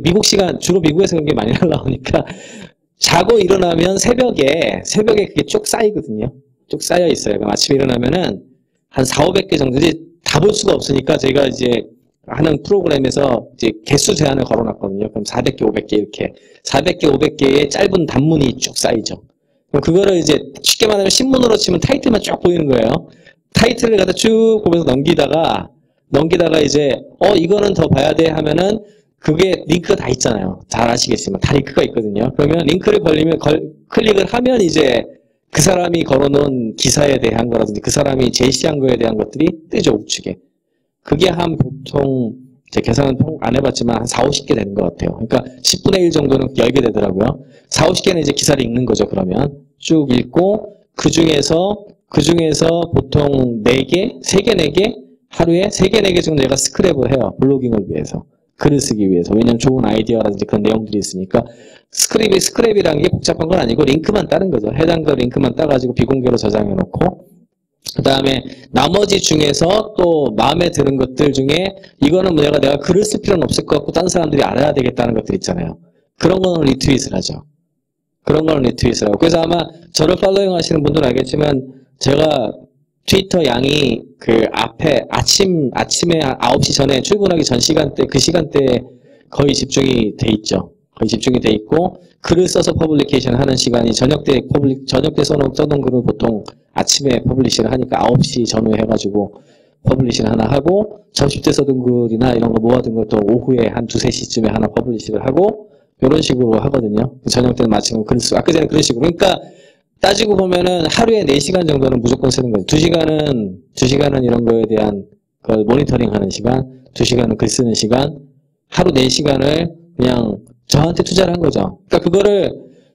미국 시간 주로 미국에서 그런 게 많이 날라오니까 자고 일어나면 새벽에 그게 쭉 쌓이거든요. 쭉 쌓여 있어요. 그럼 아침에 일어나면은 한 400~500개 정도지 다 볼 수가 없으니까 제가 이제 하는 프로그램에서 이제 개수 제한을 걸어놨거든요. 그럼 400개, 500개 이렇게 400개, 500개의 짧은 단문이 쭉 쌓이죠. 그럼 그거를 이제 쉽게 말하면 신문으로 치면 타이틀만 쭉 보이는 거예요. 타이틀을 갖다 쭉 보면서 넘기다가 이제 이거는 더 봐야 돼 하면은 그게 링크가 다 있잖아요. 잘 아시겠지만 다 링크가 있거든요. 그러면 링크를 클릭을 하면 이제 그 사람이 걸어놓은 기사에 대한 거라든지 그 사람이 제시한 거에 대한 것들이 뜨죠, 우측에. 그게 보통 제 계산은 안 해봤지만 한 4~50개 되는 것 같아요. 그러니까 10분의 1 정도는 열게 되더라고요. 4~50개는 이제 기사를 읽는 거죠, 그러면. 쭉 읽고, 그 중에서 보통 4개, 3개, 4개, 하루에 3개, 4개 정도 내가 스크랩을 해요. 블로깅을 위해서. 글을 쓰기 위해서. 왜냐면 좋은 아이디어라든지 그런 내용들이 있으니까. 스크랩이라는 게 복잡한 건 아니고 링크만 따는 거죠. 해당 링크만 따가지고 비공개로 저장해 놓고, 그 다음에 나머지 중에서 또 마음에 드는 것들 중에 이거는 내가 글을 쓸 필요는 없을 것 같고 다른 사람들이 알아야 되겠다는 것들 있잖아요. 그런 거는 리트윗을 하죠. 그런 거는 리트윗을 하고. 그래서 아마 저를 팔로잉 하시는 분들은 알겠지만 제가 트위터 양이 아침에 9시 전에 출근하기 전 시간대, 그 시간대에 거의 집중이 돼 있죠. 거의 집중이 돼 있고, 글을 써서 퍼블리케이션 하는 시간이 저녁 때 써놓은 글을 보통 아침에 퍼블리싱을 하니까 9시 전후에 해가지고 퍼블리싱 하나 하고, 점심 때 써둔 글이나 이런 거 모아둔 것도 오후에 한 2~3시쯤에 하나 퍼블리싱을 하고, 이런 식으로 하거든요. 저녁 때는 마치고 글을 쓰고, 아까 전에 그런 식으로. 그러니까 따지고 보면은 하루에 4시간 정도는 무조건 쓰는 거예요. 2시간은 이런 거에 대한 그 모니터링 하는 시간, 2시간은 글 쓰는 시간, 하루 4시간을 그냥 저한테 투자를 한 거죠. 그러니까 그거를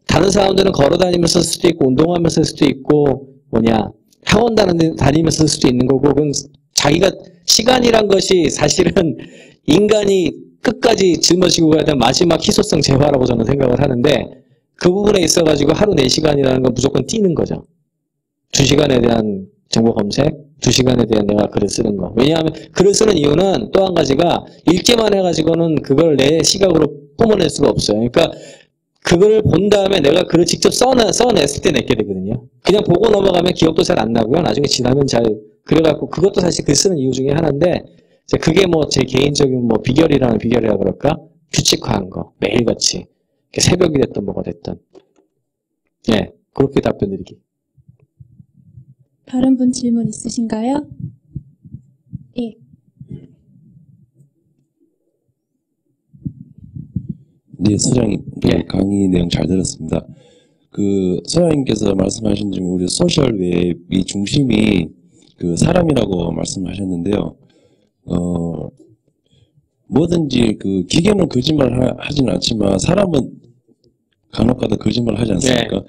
다른 사람들은 걸어 다니면서 쓸 수도 있고, 운동하면서 쓸 수도 있고, 학원 다니면서 쓸 수도 있는 거고, 그건 자기가 시간이란 것이 사실은 인간이 끝까지 짊어지고 가야 되는 마지막 희소성 재화라고 저는 생각을 하는데, 그 부분에 있어가지고 하루 4시간이라는 건 무조건 뛰는 거죠. 2시간에 대한 정보 검색, 2시간에 대한 내가 글을 쓰는 거. 왜냐하면 글을 쓰는 이유는 또 한 가지가 읽기만 해가지고는 그걸 내 시각으로 뿜어낼 수가 없어요. 그러니까 그걸 본 다음에 내가 글을 직접 써냈을 때 내게 되거든요. 그냥 보고 넘어가면 기억도 잘 안 나고요. 나중에 지나면 잘 그래갖고 그것도 사실 글 쓰는 이유 중에 하나인데, 그게 뭐 제 개인적인 뭐 비결이라 그럴까? 규칙화한 거. 매일같이. 새벽이 됐든 뭐가 됐든. 예, 그렇게 답변 드리기. 다른 분 질문 있으신가요? 예. 네, 소장님, 예. 강의 내용 잘 들었습니다. 소장님께서 말씀하신 중에 우리 소셜 웹이 중심이 사람이라고 말씀하셨는데요. 뭐든지 기계는 거짓말 하지는 않지만 사람은 간혹가다 거짓말 하지 않습니까? 네.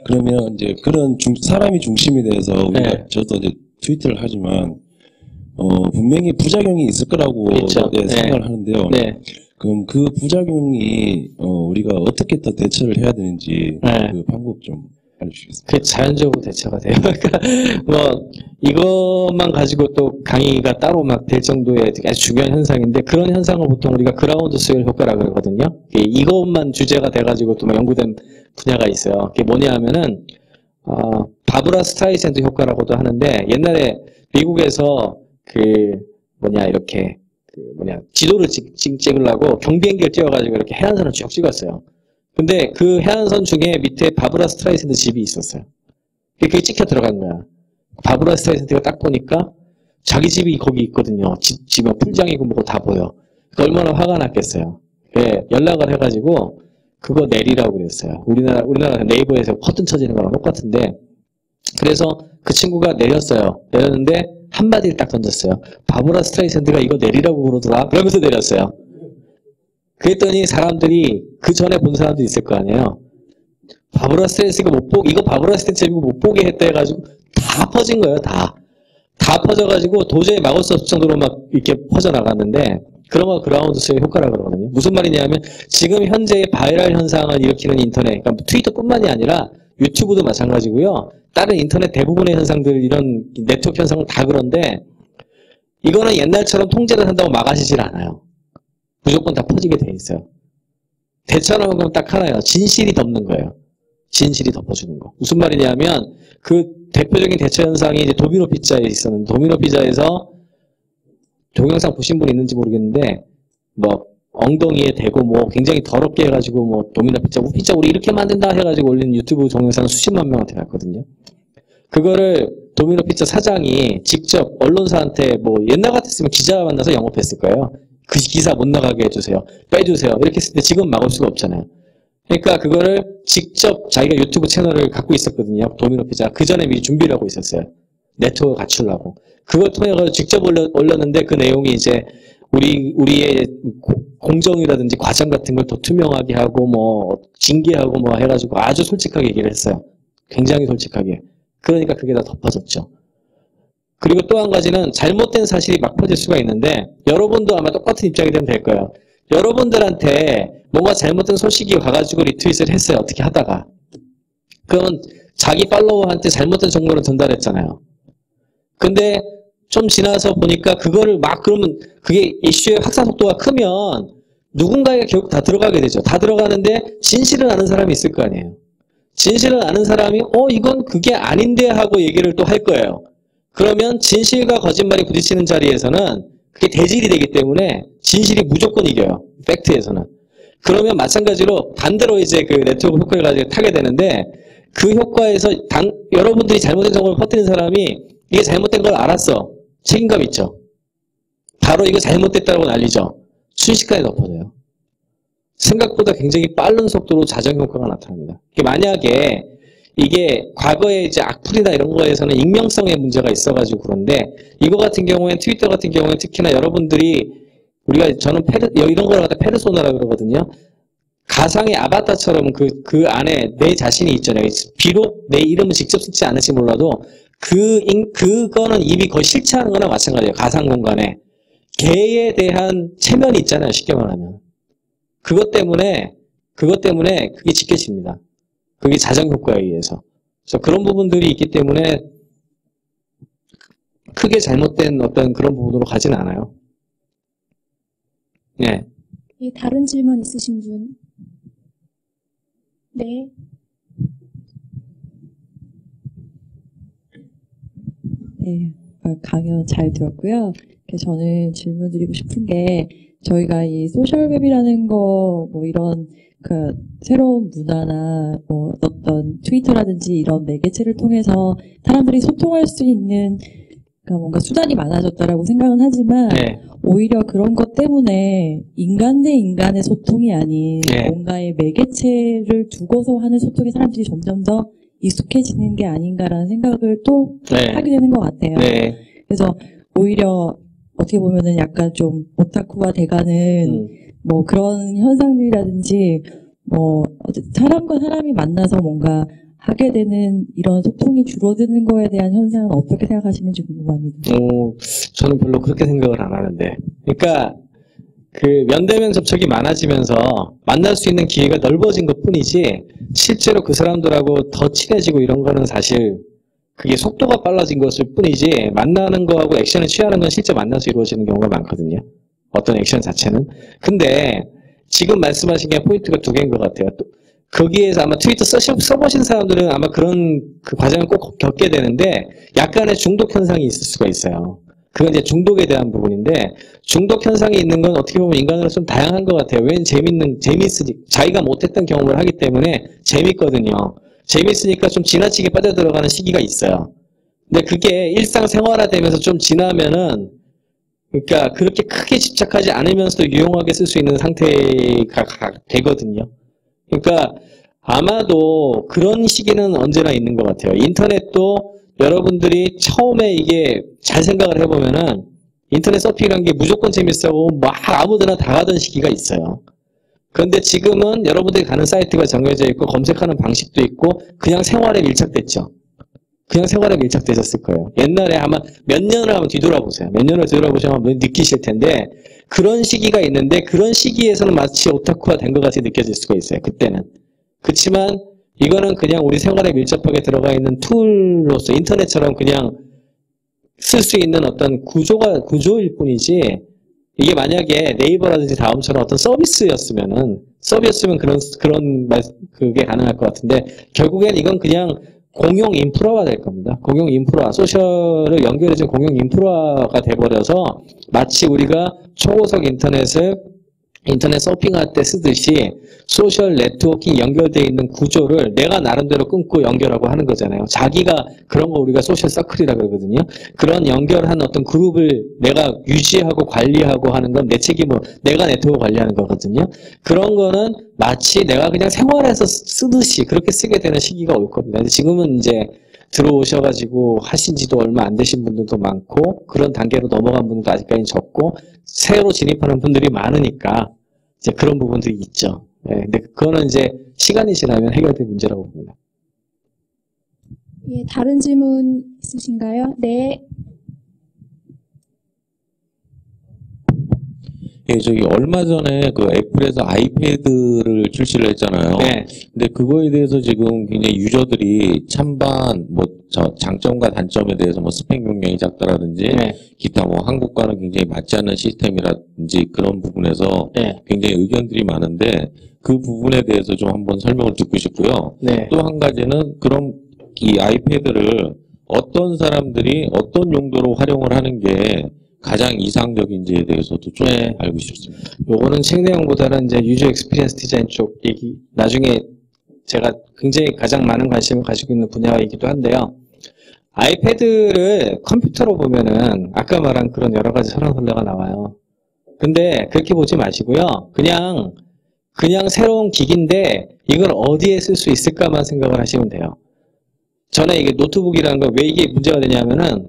그러면 이제 그런 사람이 중심에 대해서 우리가 네. 저도 이제 트위터를 하지만 분명히 부작용이 있을 거라고 네. 생각을 하는데요. 네. 그럼 그 부작용이 우리가 어떻게 더 대처를 해야 되는지 네. 그 방법 좀 알려주시겠습니까? 그게 자연적으로 대처가 돼요. 그러니까 이것만 가지고 또 강의가 따로 막 될 정도의 아주 중요한 현상인데, 그런 현상을 보통 우리가 그라운드 스웨어 효과라고 그러거든요. 이것만 주제가 돼가지고 또 연구된 분야가 있어요. 그게 뭐냐 하면은 바브라 스트라이샌드 효과라고도 하는데, 옛날에 미국에서 이렇게 지도를 찍으려고 경비행기를 띄워가지고 이렇게 해안선을 쭉 찍었어요. 근데 그 해안선 중에 밑에 바브라 스트라이샌드 집이 있었어요. 그게 찍혀 들어간 거야. 바브라 스트라이샌드가 딱 보니까 자기 집이 거기 있거든요. 집은 풀장이고 뭐고 다 보여. 그러니까 얼마나 화가 났겠어요. 예, 연락을 해가지고 그거 내리라고 그랬어요. 우리나라 네이버에서 커튼 쳐지는 거랑 똑같은데, 그래서 그 친구가 내렸어요. 내렸는데 한마디를 딱 던졌어요. 바브라 스트라이샌드가 이거 내리라고 그러더라. 그러면서 내렸어요. 그랬더니 사람들이 그 전에 본 사람도 있을 거 아니에요. 바브라 스트라이샌드가 이거 바브라 스트라이샌드 못 보게 했다 해가지고 다 퍼진 거예요. 다 퍼져가지고 도저히 막을 수 없을 정도로 막 이렇게 퍼져나갔는데, 그런 거 그라운드 스웨어 효과라고 그러거든요. 무슨 말이냐면 지금 현재의 바이럴 현상을 일으키는 인터넷, 그러니까 트위터뿐만이 아니라 유튜브도 마찬가지고요. 다른 인터넷 대부분의 현상들, 이런 네트워크 현상은 다 그런데, 이거는 옛날처럼 통제를 한다고 막아지질 않아요. 무조건 다 퍼지게 돼 있어요. 대처하는 건 딱 하나예요. 진실이 덮는 거예요. 진실이 덮어주는 거. 무슨 말이냐면 그 대표적인 대처 현상이 이제 도미노 피자에 있었는데, 도미노 피자에서 동영상 보신 분 있는지 모르겠는데 뭐 엉덩이에 대고 뭐 굉장히 더럽게 해가지고 뭐 도미노 피자 우리 이렇게 만든다 해가지고 올린 유튜브 동영상 수십만 명한테 갔거든요. 그거를 도미노 피자 사장이 직접 언론사한테 뭐 옛날 같았으면 기자 만나서 영업했을 거예요. 그 기사 못 나가게 해주세요. 빼주세요. 이렇게 했을 때 지금 막을 수가 없잖아요. 그러니까 그거를 직접 자기가 유튜브 채널을 갖고 있었거든요. 도미노 피자. 그 전에 미리 준비를 하고 있었어요. 네트워크 갖추려고. 그걸 통해 직접 올렸는데, 그 내용이 이제 우리의 공정이라든지 과정 같은 걸 더 투명하게 하고 뭐 징계하고 뭐 해가지고 아주 솔직하게 얘기를 했어요. 굉장히 솔직하게. 그러니까 그게 다 덮어졌죠. 그리고 또 한 가지는 잘못된 사실이 막 퍼질 수가 있는데, 여러분도 아마 똑같은 입장이 되면 될 거예요. 여러분들한테 뭔가 잘못된 소식이 와가지고 리트윗을 했어요. 어떻게 하다가. 그러면 자기 팔로워한테 잘못된 정보를 전달했잖아요. 근데 좀 지나서 보니까 그거를 그러면 그게 이슈의 확산 속도가 크면 누군가에게 결국 다 들어가게 되죠. 다 들어가는데 진실을 아는 사람이 있을 거 아니에요. 진실을 아는 사람이 이건 그게 아닌데 하고 얘기를 또 할 거예요. 그러면 진실과 거짓말이 부딪히는 자리에서는 그게 대질이 되기 때문에 진실이 무조건 이겨요. 팩트에서는. 그러면 마찬가지로 반대로 이제 그 네트워크 효과를 가지고 타게 되는데, 그 효과에서 여러분들이 잘못된 정보를 퍼뜨린 사람이 이게 잘못된 걸 알았어. 책임감 있죠. 바로 이거 잘못됐다고 난리죠. 순식간에 덮어져요. 생각보다 굉장히 빠른 속도로 자정효과가 나타납니다. 만약에 이게 과거에 이제 악플이나 이런 거에서는 익명성의 문제가 있어가지고 그런데 이거 같은 경우엔 트위터 같은 경우엔 특히나 여러분들이 저는 이런 걸 갖다 페르소나라 그러거든요. 가상의 아바타처럼 그 안에 내 자신이 있잖아요. 비록 내 이름은 직접 쓰지 않을지 몰라도 그거는 이미 거의 실체하는 거나 마찬가지예요. 가상 공간에. 개에 대한 체면이 있잖아요. 쉽게 말하면. 그것 때문에 그게 지켜집니다. 그게 자정효과에 의해서. 그래서 그런 부분들이 있기 때문에 크게 잘못된 어떤 그런 부분으로 가지는 않아요. 네. 예, 다른 질문 있으신 분? 네. 네, 강연 잘 들었고요. 저는 질문 드리고 싶은 게 저희가 이 소셜웹이라는 거 뭐 이런 그 새로운 문화나 뭐 어떤 트위터라든지 이런 매개체를 통해서 사람들이 소통할 수 있는 그러니까 뭔가 수단이 많아졌다라고 생각은 하지만 네. 오히려 그런 것 때문에 인간 대 인간의 소통이 아닌 네. 뭔가의 매개체를 두고서 하는 소통에 사람들이 점점 더 익숙해지는 게 아닌가라는 생각을 또 네. 하게 되는 것 같아요. 네. 그래서 오히려 어떻게 보면은 약간 좀 오타쿠화 돼가는 뭐 그런 현상들이라든지 뭐 사람과 사람이 만나서 뭔가 하게 되는 이런 소통이 줄어드는 거에 대한 현상은 어떻게 생각하시는지 궁금합니다. 저는 별로 그렇게 생각을 안 하는데. 그러니까 그 면대면 접촉이 많아지면서 만날 수 있는 기회가 넓어진 것 뿐이지 실제로 그 사람들하고 더 친해지고 이런 거는 사실 그게 속도가 빨라진 것일 뿐이지 만나는 거하고 액션을 취하는 건 실제 만나서 이루어지는 경우가 많거든요. 어떤 액션 자체는. 근데 지금 말씀하신 게 포인트가 두 개인 것 같아요. 또 거기에서 아마 트위터 써보신 사람들은 아마 그런 그 과정을 꼭 겪게 되는데 약간의 중독 현상이 있을 수가 있어요. 그건 이제 중독에 대한 부분인데 중독 현상이 있는 건 어떻게 보면 인간으로서 좀 다양한 것 같아요. 왜냐면 재밌으니 자기가 못했던 경험을 하기 때문에 재밌거든요. 재밌으니까 좀 지나치게 빠져들어가는 시기가 있어요. 근데 그게 일상생활화되면서 좀 지나면은 그러니까 그렇게 크게 집착하지 않으면서도 유용하게 쓸 수 있는 상태가 되거든요. 그러니까 아마도 그런 시기는 언제나 있는 것 같아요. 인터넷도 여러분들이 처음에 이게 잘 생각을 해보면은 인터넷 서핑이라는 게 무조건 재밌어하고 막 아무데나 다 가던 시기가 있어요. 그런데 지금은 여러분들이 가는 사이트가 정해져 있고 검색하는 방식도 있고 그냥 생활에 밀착됐죠. 그냥 생활에 밀착되셨을 거예요. 옛날에 아마 몇 년을 한번 뒤돌아보세요. 몇 년을 뒤돌아보시면 느끼실 텐데 그런 시기가 있는데 그런 시기에서는 마치 오타쿠화 된 것 같이 느껴질 수가 있어요. 그때는. 그렇지만 이거는 그냥 우리 생활에 밀접하게 들어가 있는 툴로서 인터넷처럼 그냥 쓸 수 있는 어떤 구조일 뿐이지 이게 만약에 네이버라든지 다음처럼 어떤 서비스였으면 그게 가능할 것 같은데 결국엔 이건 그냥 공용 인프라가 될 겁니다. 공용 인프라, 소셜을 연결해준 공용 인프라가 돼버려서 마치 우리가 초고속 인터넷 서핑할 때 쓰듯이 소셜 네트워킹 연결되어 있는 구조를 내가 나름대로 끊고 연결하고 하는 거잖아요. 자기가 그런 거 우리가 소셜 서클이라고 그러거든요. 그런 연결한 어떤 그룹을 내가 유지하고 관리하고 하는 건 내 책임으로 내가 네트워크 관리하는 거거든요. 그런 거는 마치 내가 그냥 생활에서 쓰듯이 그렇게 쓰게 되는 시기가 올 겁니다. 근데 지금은 이제 들어오셔가지고 하신 지도 얼마 안 되신 분들도 많고 그런 단계로 넘어간 분들도 아직까지 적고 새로 진입하는 분들이 많으니까 이제 그런 부분들이 있죠. 네, 근데 그거는 이제 시간이 지나면 해결될 문제라고 봅니다. 예, 다른 질문 있으신가요? 네. 예, 저기 얼마 전에 그 애플에서 아이패드를 출시를 했잖아요. 네. 근데 그거에 대해서 지금 굉장히 유저들이 찬반 뭐 장점과 단점에 대해서 뭐 스펙 용량이 작다라든지 네. 기타 뭐 한국과는 굉장히 맞지 않는 시스템이라든지 그런 부분에서 네. 굉장히 의견들이 많은데 그 부분에 대해서 좀 한번 설명을 듣고 싶고요. 네. 또 한 가지는 그럼 이 아이패드를 어떤 사람들이 어떤 용도로 활용을 하는 게 가장 이상적인지에 대해서도 좀 네. 알고 싶습니다. 요거는 책 내용보다는 이제 유저 익스피리언스 디자인 쪽 얘기, 나중에 제가 굉장히 가장 많은 관심을 가지고 있는 분야이기도 한데요. 아이패드를 컴퓨터로 보면은 아까 말한 그런 여러 가지 설랑설레가 나와요. 근데 그렇게 보지 마시고요. 그냥 새로운 기기인데 이걸 어디에 쓸 수 있을까만 생각을 하시면 돼요. 전에 이게 노트북이라는 거 왜 이게 문제가 되냐면은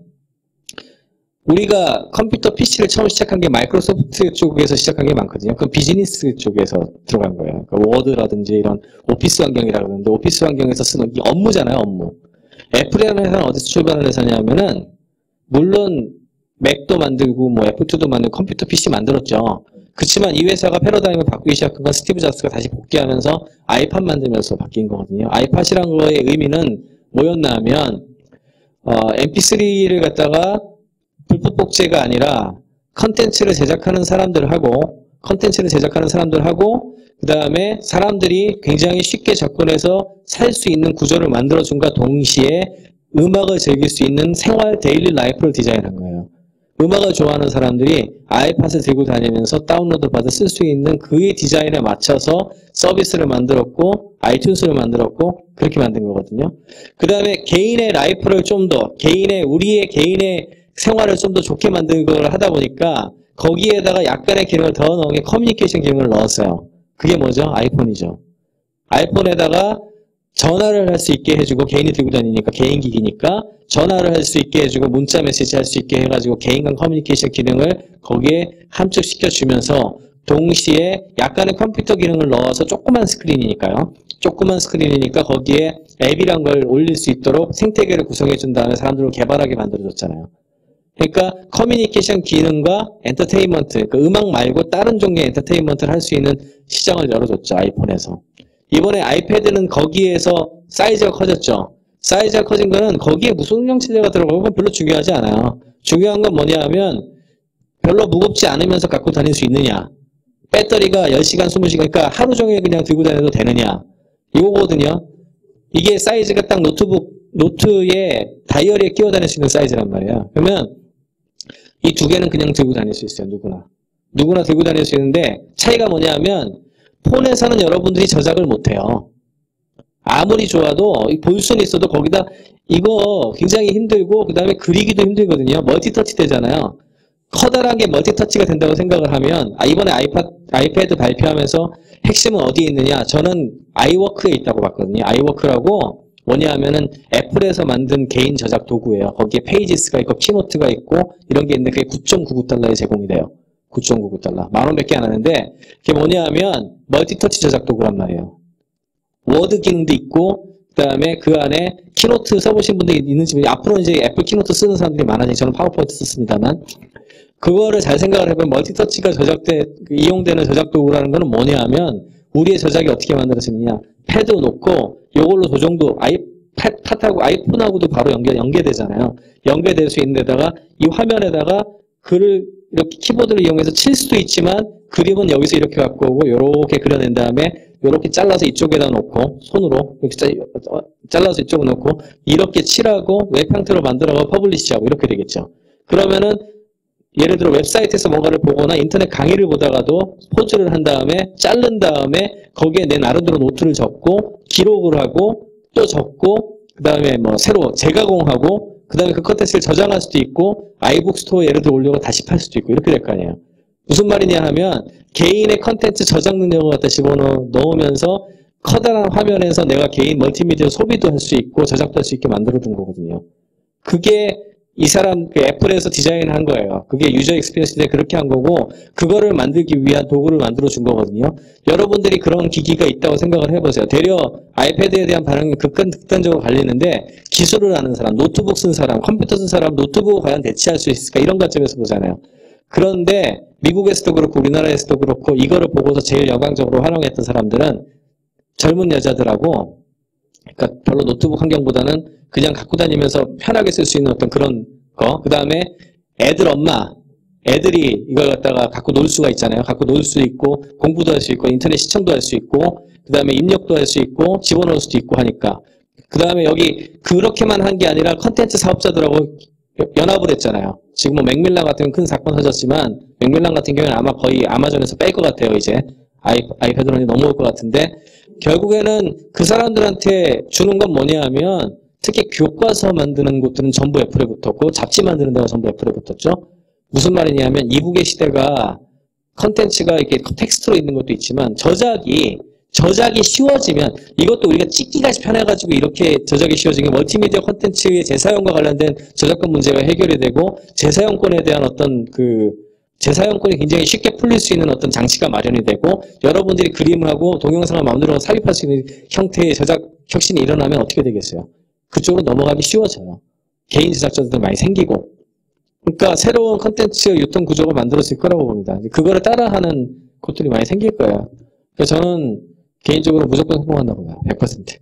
우리가 컴퓨터 PC를 처음 시작한 게 마이크로소프트 쪽에서 시작한 게 많거든요. 그건 비즈니스 쪽에서 들어간 거예요. 그러니까 워드라든지 이런 오피스 환경이라고 하는데 오피스 환경에서 쓰는 이 업무잖아요, 업무. 애플이라는 회사는 어디서 출발한 회사냐면은 물론 맥도 만들고 뭐 F2도 만들고 컴퓨터 PC 만들었죠. 그렇지만 이 회사가 패러다임을 바꾸기 시작한 건 스티브 잡스가 다시 복귀하면서 아이팟 만들면서 바뀐 거거든요. 아이팟이란 거의 의미는 뭐였나 하면 MP3를 갖다가 불법 복제가 아니라 컨텐츠를 제작하는 사람들하고 그 다음에 사람들이 굉장히 쉽게 접근해서 살 수 있는 구조를 만들어준과 동시에 음악을 즐길 수 있는 생활 데일리 라이프를 디자인한 거예요. 음악을 좋아하는 사람들이 아이팟을 들고 다니면서 다운로드 받아 쓸 수 있는 그의 디자인에 맞춰서 서비스를 만들었고 아이튠스를 만들었고 그렇게 만든 거거든요. 그 다음에 개인의 라이프를 좀 더 우리의 개인의 생활을 좀 더 좋게 만드는 걸 하다 보니까 거기에다가 약간의 기능을 더 넣은 게 커뮤니케이션 기능을 넣었어요. 그게 뭐죠? 아이폰이죠. 아이폰에다가 전화를 할 수 있게 해주고 개인이 들고 다니니까 개인기기니까 전화를 할 수 있게 해주고 문자 메시지 할 수 있게 해가지고 개인 간 커뮤니케이션 기능을 거기에 함축시켜주면서 동시에 약간의 컴퓨터 기능을 넣어서 조그만 스크린이니까요. 조그만 스크린이니까 거기에 앱이란 걸 올릴 수 있도록 생태계를 구성해준 다음에 사람들을 개발하게 만들어줬잖아요. 그러니까 커뮤니케이션 기능과 엔터테인먼트, 그 음악 말고 다른 종류의 엔터테인먼트를 할 수 있는 시장을 열어줬죠. 아이폰에서. 이번에 아이패드는 거기에서 사이즈가 커졌죠. 사이즈가 커진 거는 거기에 무슨 운영체제가 들어가고 그건 별로 중요하지 않아요. 중요한 건 뭐냐 하면 별로 무겁지 않으면서 갖고 다닐 수 있느냐. 배터리가 10시간, 20시간, 그러니까 하루 종일 그냥 들고 다녀도 되느냐. 이거거든요. 이게 사이즈가 딱 노트에 다이어리에 끼워 다닐 수 있는 사이즈란 말이에요. 그러면 이 두 개는 그냥 들고 다닐 수 있어요. 누구나 들고 다닐 수 있는데 차이가 뭐냐 하면 폰에서는 여러분들이 저작을 못해요. 아무리 좋아도 볼 수는 있어도 거기다 이거 굉장히 힘들고 그 다음에 그리기도 힘들거든요. 멀티터치 되잖아요. 커다란 게 멀티터치가 된다고 생각을 하면 이번에 아이패드 발표하면서 핵심은 어디에 있느냐. 저는 아이워크에 있다고 봤거든요. 아이워크라고 뭐냐 하면은 애플에서 만든 개인 저작 도구예요. 거기에 페이지스가 있고 키노트가 있고 이런 게 있는데 그게 9.99달러에 제공이 돼요. 9.99달러. $10,000밖에 안 하는데 그게 뭐냐 하면 멀티터치 저작 도구란 말이에요. 워드 기능도 있고 그 다음에 그 안에 키노트 써보신 분들이 있는지 앞으로 이제 애플 키노트 쓰는 사람들이 많아지고 저는 파워포인트 썼습니다만 그거를 잘 생각을 해보면 멀티터치가 이용되는 저작 도구라는 거는 뭐냐 하면 우리의 저작이 어떻게 만들어지느냐. 패드 놓고 이걸로 조정도 아이팟하고 아이폰하고도 바로 연계되잖아요. 연계될 수 있는 데다가 이 화면에다가 글을 이렇게 키보드를 이용해서 칠 수도 있지만 그림은 여기서 이렇게 갖고 오고 이렇게 그려낸 다음에 이렇게 잘라서 이쪽에다 놓고 손으로 이렇게 잘라서 이쪽에 놓고 이렇게 칠하고 웹 형태로 만들어서 퍼블리시하고 이렇게 되겠죠. 그러면은 예를 들어 웹사이트에서 뭔가를 보거나 인터넷 강의를 보다가도 포즈를 한 다음에 자른 다음에 거기에 내 나름대로 노트를 적고 기록을 하고 또 적고 그 다음에 뭐 새로 재가공하고 그 다음에 그 컨텐츠를 저장할 수도 있고 아이북 스토어에 예를 들어 올려서 다시 팔 수도 있고 이렇게 될 거 아니에요. 무슨 말이냐 하면 개인의 컨텐츠 저장 능력을 갖다 집어넣으면서 커다란 화면에서 내가 개인 멀티미디어 소비도 할 수 있고 저작도 할 수 있게 만들어둔 거거든요. 그게 이 사람 애플에서 디자인한 거예요. 그게 유저 익스피리언스인데 그렇게 한 거고 그거를 만들기 위한 도구를 만들어 준 거거든요. 여러분들이 그런 기기가 있다고 생각을 해보세요. 되려 아이패드에 대한 반응이 극단적으로 갈리는데 기술을 아는 사람, 노트북 쓴 사람, 컴퓨터 쓴 사람, 노트북을 과연 대체할 수 있을까 이런 관점에서 보잖아요. 그런데 미국에서도 그렇고 우리나라에서도 그렇고 이거를 보고서 제일 영광적으로 활용했던 사람들은 젊은 여자들하고 그러니까 별로 노트북 환경보다는 그냥 갖고 다니면서 편하게 쓸 수 있는 어떤 그런 거. 그 다음에 애들 엄마, 애들이 이걸 갖다가 갖고 놀 수가 있잖아요. 갖고 놀 수 있고 공부도 할 수 있고 인터넷 시청도 할 수 있고 그 다음에 입력도 할 수 있고 집어넣을 수도 있고 하니까. 그 다음에 여기 그렇게만 한 게 아니라 컨텐츠 사업자들하고 연합을 했잖아요. 지금 뭐 맥밀란 같은 큰 사건 터졌지만 맥밀란 같은 경우는 아마 거의 아마존에서 뺄 것 같아요. 이제 아이패드로 넘어올 것 같은데 결국에는 그 사람들한테 주는 건 뭐냐 하면 특히 교과서 만드는 곳들은 전부 애플에 붙었고 잡지 만드는 데가 전부 애플에 붙었죠. 무슨 말이냐 하면 이북의 시대가 컨텐츠가 이렇게 텍스트로 있는 것도 있지만 저작이 저작이 쉬워지면 이것도 우리가 찍기가 편해가지고 이렇게 저작이 쉬워지는 게 멀티미디어 콘텐츠의 재사용과 관련된 저작권 문제가 해결이 되고 재사용권에 대한 어떤 재사용권이 굉장히 쉽게 풀릴 수 있는 어떤 장치가 마련이 되고 여러분들이 그림을 하고 동영상을 마음대로 삽입할 수 있는 형태의 저작 혁신이 일어나면 어떻게 되겠어요? 그쪽으로 넘어가기 쉬워져요. 개인 제작자들 많이 생기고 그러니까 새로운 콘텐츠 유통 구조가 만들어질 거라고 봅니다. 그거를 따라하는 곳들이 많이 생길 거예요. 그래서 저는 개인적으로 무조건 성공한다고 봐요. 100%.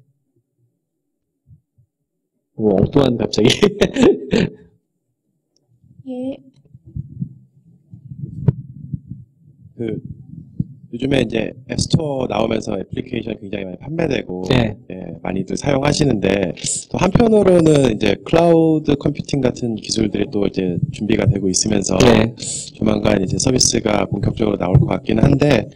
뭐 엉뚱한 갑자기. 예. 요즘에 이제 앱스토어 나오면서 애플리케이션 굉장히 많이 판매되고 네. 많이들 사용하시는데 또 한편으로는 이제 클라우드 컴퓨팅 같은 기술들이 또 이제 준비가 되고 있으면서 네. 조만간 이제 서비스가 본격적으로 나올 것 같기는 한데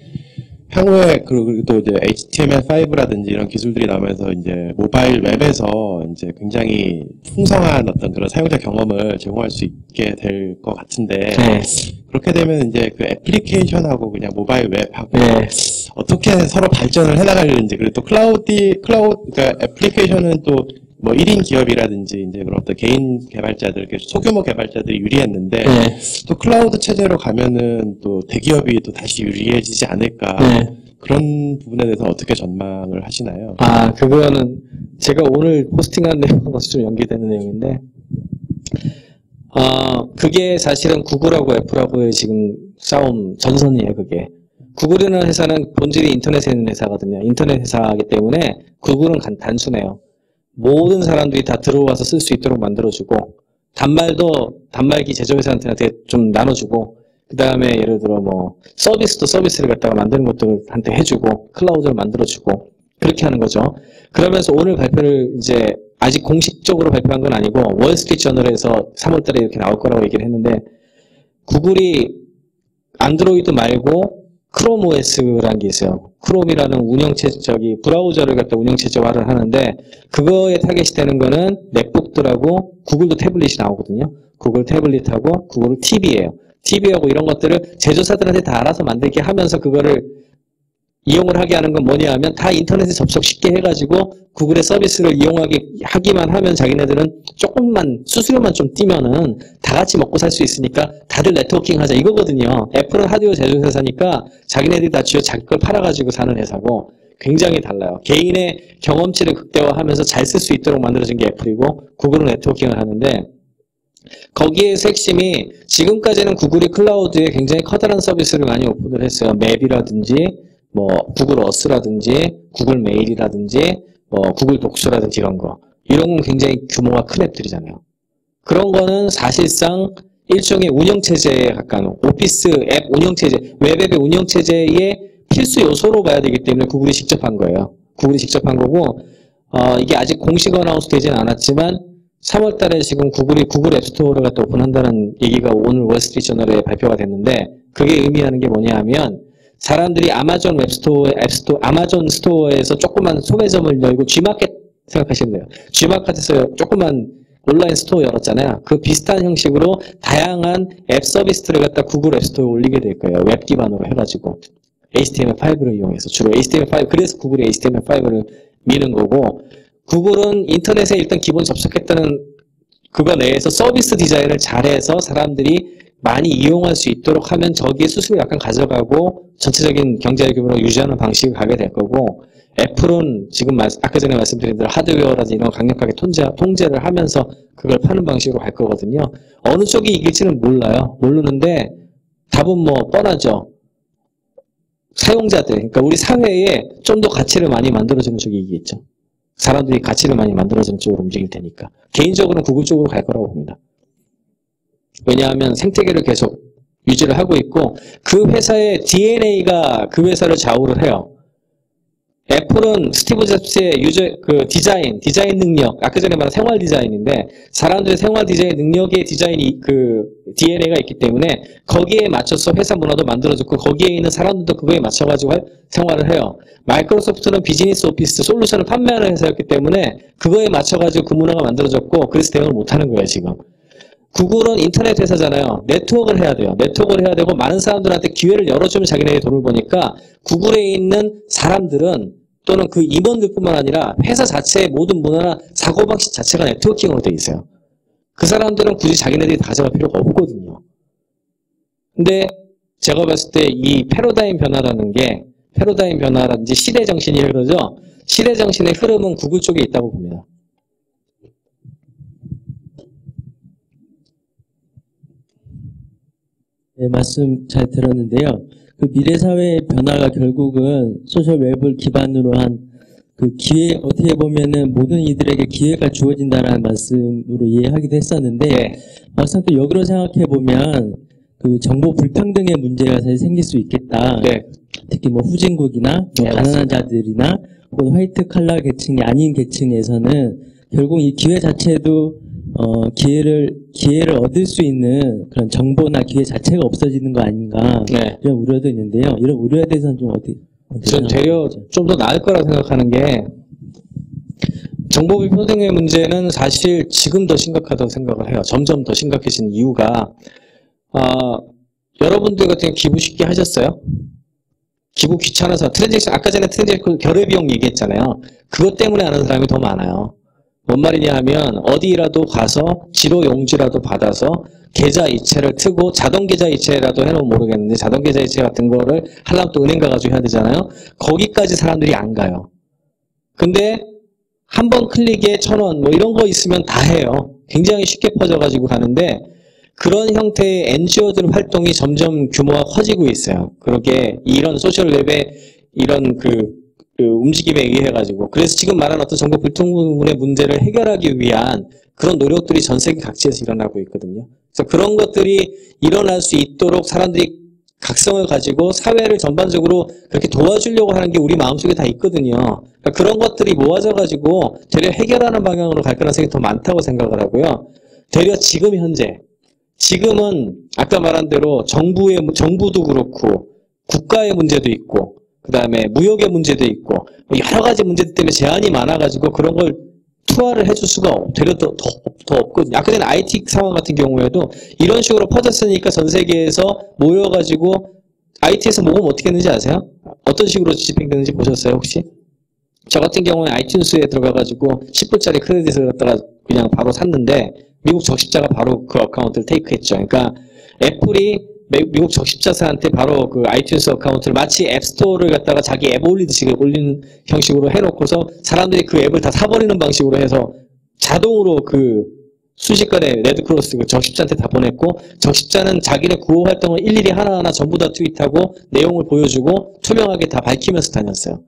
향후에 그리고 또 이제 HTML5라든지 이런 기술들이 나오면서 이제 모바일 웹에서 이제 굉장히 풍성한 어떤 그런 사용자 경험을 제공할 수 있게 될 것 같은데 네. 그렇게 되면 이제 그 애플리케이션하고 그냥 모바일 웹하고 네. 어떻게 서로 발전을 해나가는지 그리고 또 그러니까 애플리케이션은 또 뭐 1인 기업이라든지 이제 그런 어떤 개인 개발자들, 소규모 개발자들이 유리했는데 네. 또 클라우드 체제로 가면은 또 대기업이 또 다시 유리해지지 않을까 네. 그런 부분에 대해서 어떻게 전망을 하시나요? 아, 그거는 제가 오늘 포스팅한 내용과 좀 연계되는 내용인데, 그게 사실은 구글하고 애플하고의 지금 싸움 전선이에요, 그게. 구글이라는 회사는 본질이 인터넷에 있는 회사거든요. 인터넷 회사이기 때문에 구글은 단순해요. 모든 사람들이 다 들어와서 쓸 수 있도록 만들어주고, 단말기 제조회사한테 좀 나눠주고, 그 다음에 예를 들어 뭐 서비스를 갖다가 만드는 것들한테 해주고 클라우드를 만들어주고 그렇게 하는 거죠. 그러면서 오늘 발표를 이제 아직 공식적으로 발표한 건 아니고 월스트리트저널에서 3월달에 이렇게 나올 거라고 얘기를 했는데 구글이 안드로이드 말고 크롬 OS라는 게 있어요. 크롬이라는 브라우저를 갖다 운영체제화를 하는데 그거에 타겟이 되는 거는 넷북들하고 구글도 태블릿이 나오거든요. 구글 태블릿하고 구글 TV예요. TV하고 이런 것들을 제조사들한테 다 알아서 만들게 하면서 그거를 이용을 하게 하는 건 뭐냐 하면 다 인터넷에 접속 쉽게 해가지고 구글의 서비스를 하기만 하면 자기네들은 조금만 수수료만 좀 띄면은 다 같이 먹고 살 수 있으니까 다들 네트워킹 하자 이거거든요. 애플은 하드웨어 제조회사니까 자기네들이 다 쥐어 자기 걸 팔아가지고 사는 회사고 굉장히 달라요. 개인의 경험치를 극대화하면서 잘 쓸 수 있도록 만들어진 게 애플이고 구글은 네트워킹을 하는데 거기에서 핵심이 지금까지는 구글이 클라우드에 굉장히 커다란 서비스를 많이 오픈을 했어요. 맵이라든지 뭐 구글 어스라든지 구글 메일이라든지 뭐 구글 독서라든지 이런 건 굉장히 규모가 큰 앱들이잖아요. 그런 거는 사실상 일종의 운영체제에 가까운 오피스 앱 운영체제, 웹앱의 운영체제의 필수 요소로 봐야 되기 때문에 구글이 직접 한 거예요. 구글이 직접 한 거고 이게 아직 공식 어나운스 되지는 않았지만 3월 달에 지금 구글 앱스토어를 갖다 오픈한다는 얘기가 오늘 월스트리트저널에 발표가 됐는데 그게 의미하는 게 뭐냐 하면 사람들이 아마존 아마존 스토어에서 조그만 소매점을 열고 G마켓 생각하시면 돼요. G마켓에서 조그만 온라인 스토어 열었잖아요. 그 비슷한 형식으로 다양한 앱 서비스를 갖다 구글 앱스토어에 올리게 될 거예요. 웹 기반으로 해가지고 HTML5를 이용해서 주로 HTML5 그래서 구글이 HTML5를 미는 거고 구글은 인터넷에 일단 기본 접속했다는 그거 내에서 서비스 디자인을 잘해서 사람들이 많이 이용할 수 있도록 하면 저기에 수수료 약간 가져가고 전체적인 경제의 규모를 유지하는 방식을 가게 될 거고 애플은 지금 아까 전에 말씀드린 대로 하드웨어라든지 이런 거 강력하게 통제를 하면서 그걸 파는 방식으로 갈 거거든요. 어느 쪽이 이길지는 몰라요. 모르는데 답은 뭐 뻔하죠. 사용자들, 그러니까 우리 사회에 좀 더 가치를 많이 만들어주는 쪽이 이기겠죠. 사람들이 가치를 많이 만들어주는 쪽으로 움직일 테니까. 개인적으로는 구글 쪽으로 갈 거라고 봅니다. 왜냐하면 생태계를 계속 유지를 하고 있고 그 회사의 DNA가 그 회사를 좌우를 해요. 애플은 스티브 잡스의 디자인 능력, 아까 전에 말한 생활 디자인인데 사람들의 생활 디자인 능력의 디자인이 그 DNA가 있기 때문에 거기에 맞춰서 회사 문화도 만들어졌고 거기에 있는 사람들도 그거에 맞춰가지고 생활을 해요. 마이크로소프트는 비즈니스 오피스 솔루션을 판매하는 회사였기 때문에 그거에 맞춰가지고 그 문화가 만들어졌고 그래서 대응을 못하는 거예요 지금. 구글은 인터넷 회사잖아요. 네트워크를 해야 돼요. 네트워크를 해야 되고 많은 사람들한테 기회를 열어주면 자기네들이 돈을 버니까 구글에 있는 사람들은 또는 그 임원들뿐만 아니라 회사 자체의 모든 문화나 사고방식 자체가 네트워킹으로 돼 있어요. 그 사람들은 굳이 자기네들이 가져갈 필요가 없거든요. 근데 제가 봤을 때 이 패러다임 변화라는 게 패러다임 변화라든지 시대 정신이 그러죠. 시대 정신의 흐름은 구글 쪽에 있다고 봅니다. 네, 말씀 잘 들었는데요. 그 미래사회의 변화가 결국은 소셜 웹을 기반으로 한 그 기회, 어떻게 보면은 모든 이들에게 기회가 주어진다는 말씀으로 이해하기도 했었는데, 네. 막상 또 역으로 생각해보면 그 정보 불평등의 문제가 사실 생길 수 있겠다. 네. 특히 뭐 후진국이나 네, 가난한 자들이나 혹은 화이트 칼라 계층이 아닌 계층에서는 결국 이 기회 자체도 기회를 얻을 수 있는 그런 정보나 기회 자체가 없어지는 거 아닌가 네. 이런 우려도 있는데요. 이런 우려에 대해서는 좀 어떻게 전 되려 좀 더 나을 거라고 생각하는 게 정보 불평등의 문제는 사실 지금 더 심각하다고 생각을 해요. 점점 더 심각해진 이유가 여러분들 같은 경우 기부 쉽게 하셨어요? 기부 귀찮아서 트랜잭션 아까 전에 트랜잭션 결의 비용 얘기했잖아요. 그것 때문에 하는 사람이 더 많아요. 뭔 말이냐 하면 어디라도 가서 지로 용지라도 받아서 계좌 이체를 트고 자동 계좌 이체라도 해놓으면 모르겠는데 자동 계좌 이체 같은 거를 하려면 또 은행 가가지고 해야 되잖아요. 거기까지 사람들이 안 가요. 근데 한 번 클릭에 1,000원 뭐 이런 거 있으면 다 해요. 굉장히 쉽게 퍼져가지고 가는데 그런 형태의 NGO들 활동이 점점 규모가 커지고 있어요. 그렇게 이런 소셜 웹의 이런 그 움직임에 의해 가지고 그래서 지금 말한 어떤 정보 불평등의 문제를 해결하기 위한 그런 노력들이 전 세계 각지에서 일어나고 있거든요. 그래서 그런 것들이 일어날 수 있도록 사람들이 각성을 가지고 사회를 전반적으로 그렇게 도와주려고 하는 게 우리 마음속에 다 있거든요. 그러니까 그런 것들이 모아져 가지고 되려 해결하는 방향으로 갈 가능성이 더 많다고 생각을 하고요. 되려 지금 현재 지금은 아까 말한 대로 정부도 그렇고 국가의 문제도 있고 그 다음에 무역의 문제도 있고 여러 가지 문제들 때문에 제한이 많아가지고 그런 걸 투하를 해줄 수가 되려 더 없거든요. 아까 전에 IT 상황 같은 경우에도 이런 식으로 퍼졌으니까 전 세계에서 모여가지고 IT에서 모금 어떻게 했는지 아세요? 어떤 식으로 집행되는지 보셨어요 혹시? 저 같은 경우에 아이튠스에 들어가가지고 10불짜리 크레딧을 갖다가 그냥 바로 샀는데 미국 적십자가 바로 그 어카운트를 테이크했죠. 그러니까 애플이 미국 적십자사한테 바로 그 아이튠스 어카운트를 마치 앱스토어를 갖다가 자기 앱 올리듯이 올리는 형식으로 해놓고서 사람들이 그 앱을 다 사버리는 방식으로 해서 자동으로 그 순식간에 레드크로스 그 적십자한테 다 보냈고 적십자는 자기네 구호 활동을 일일이 하나하나 전부 다 트윗하고 내용을 보여주고 투명하게 다 밝히면서 다녔어요.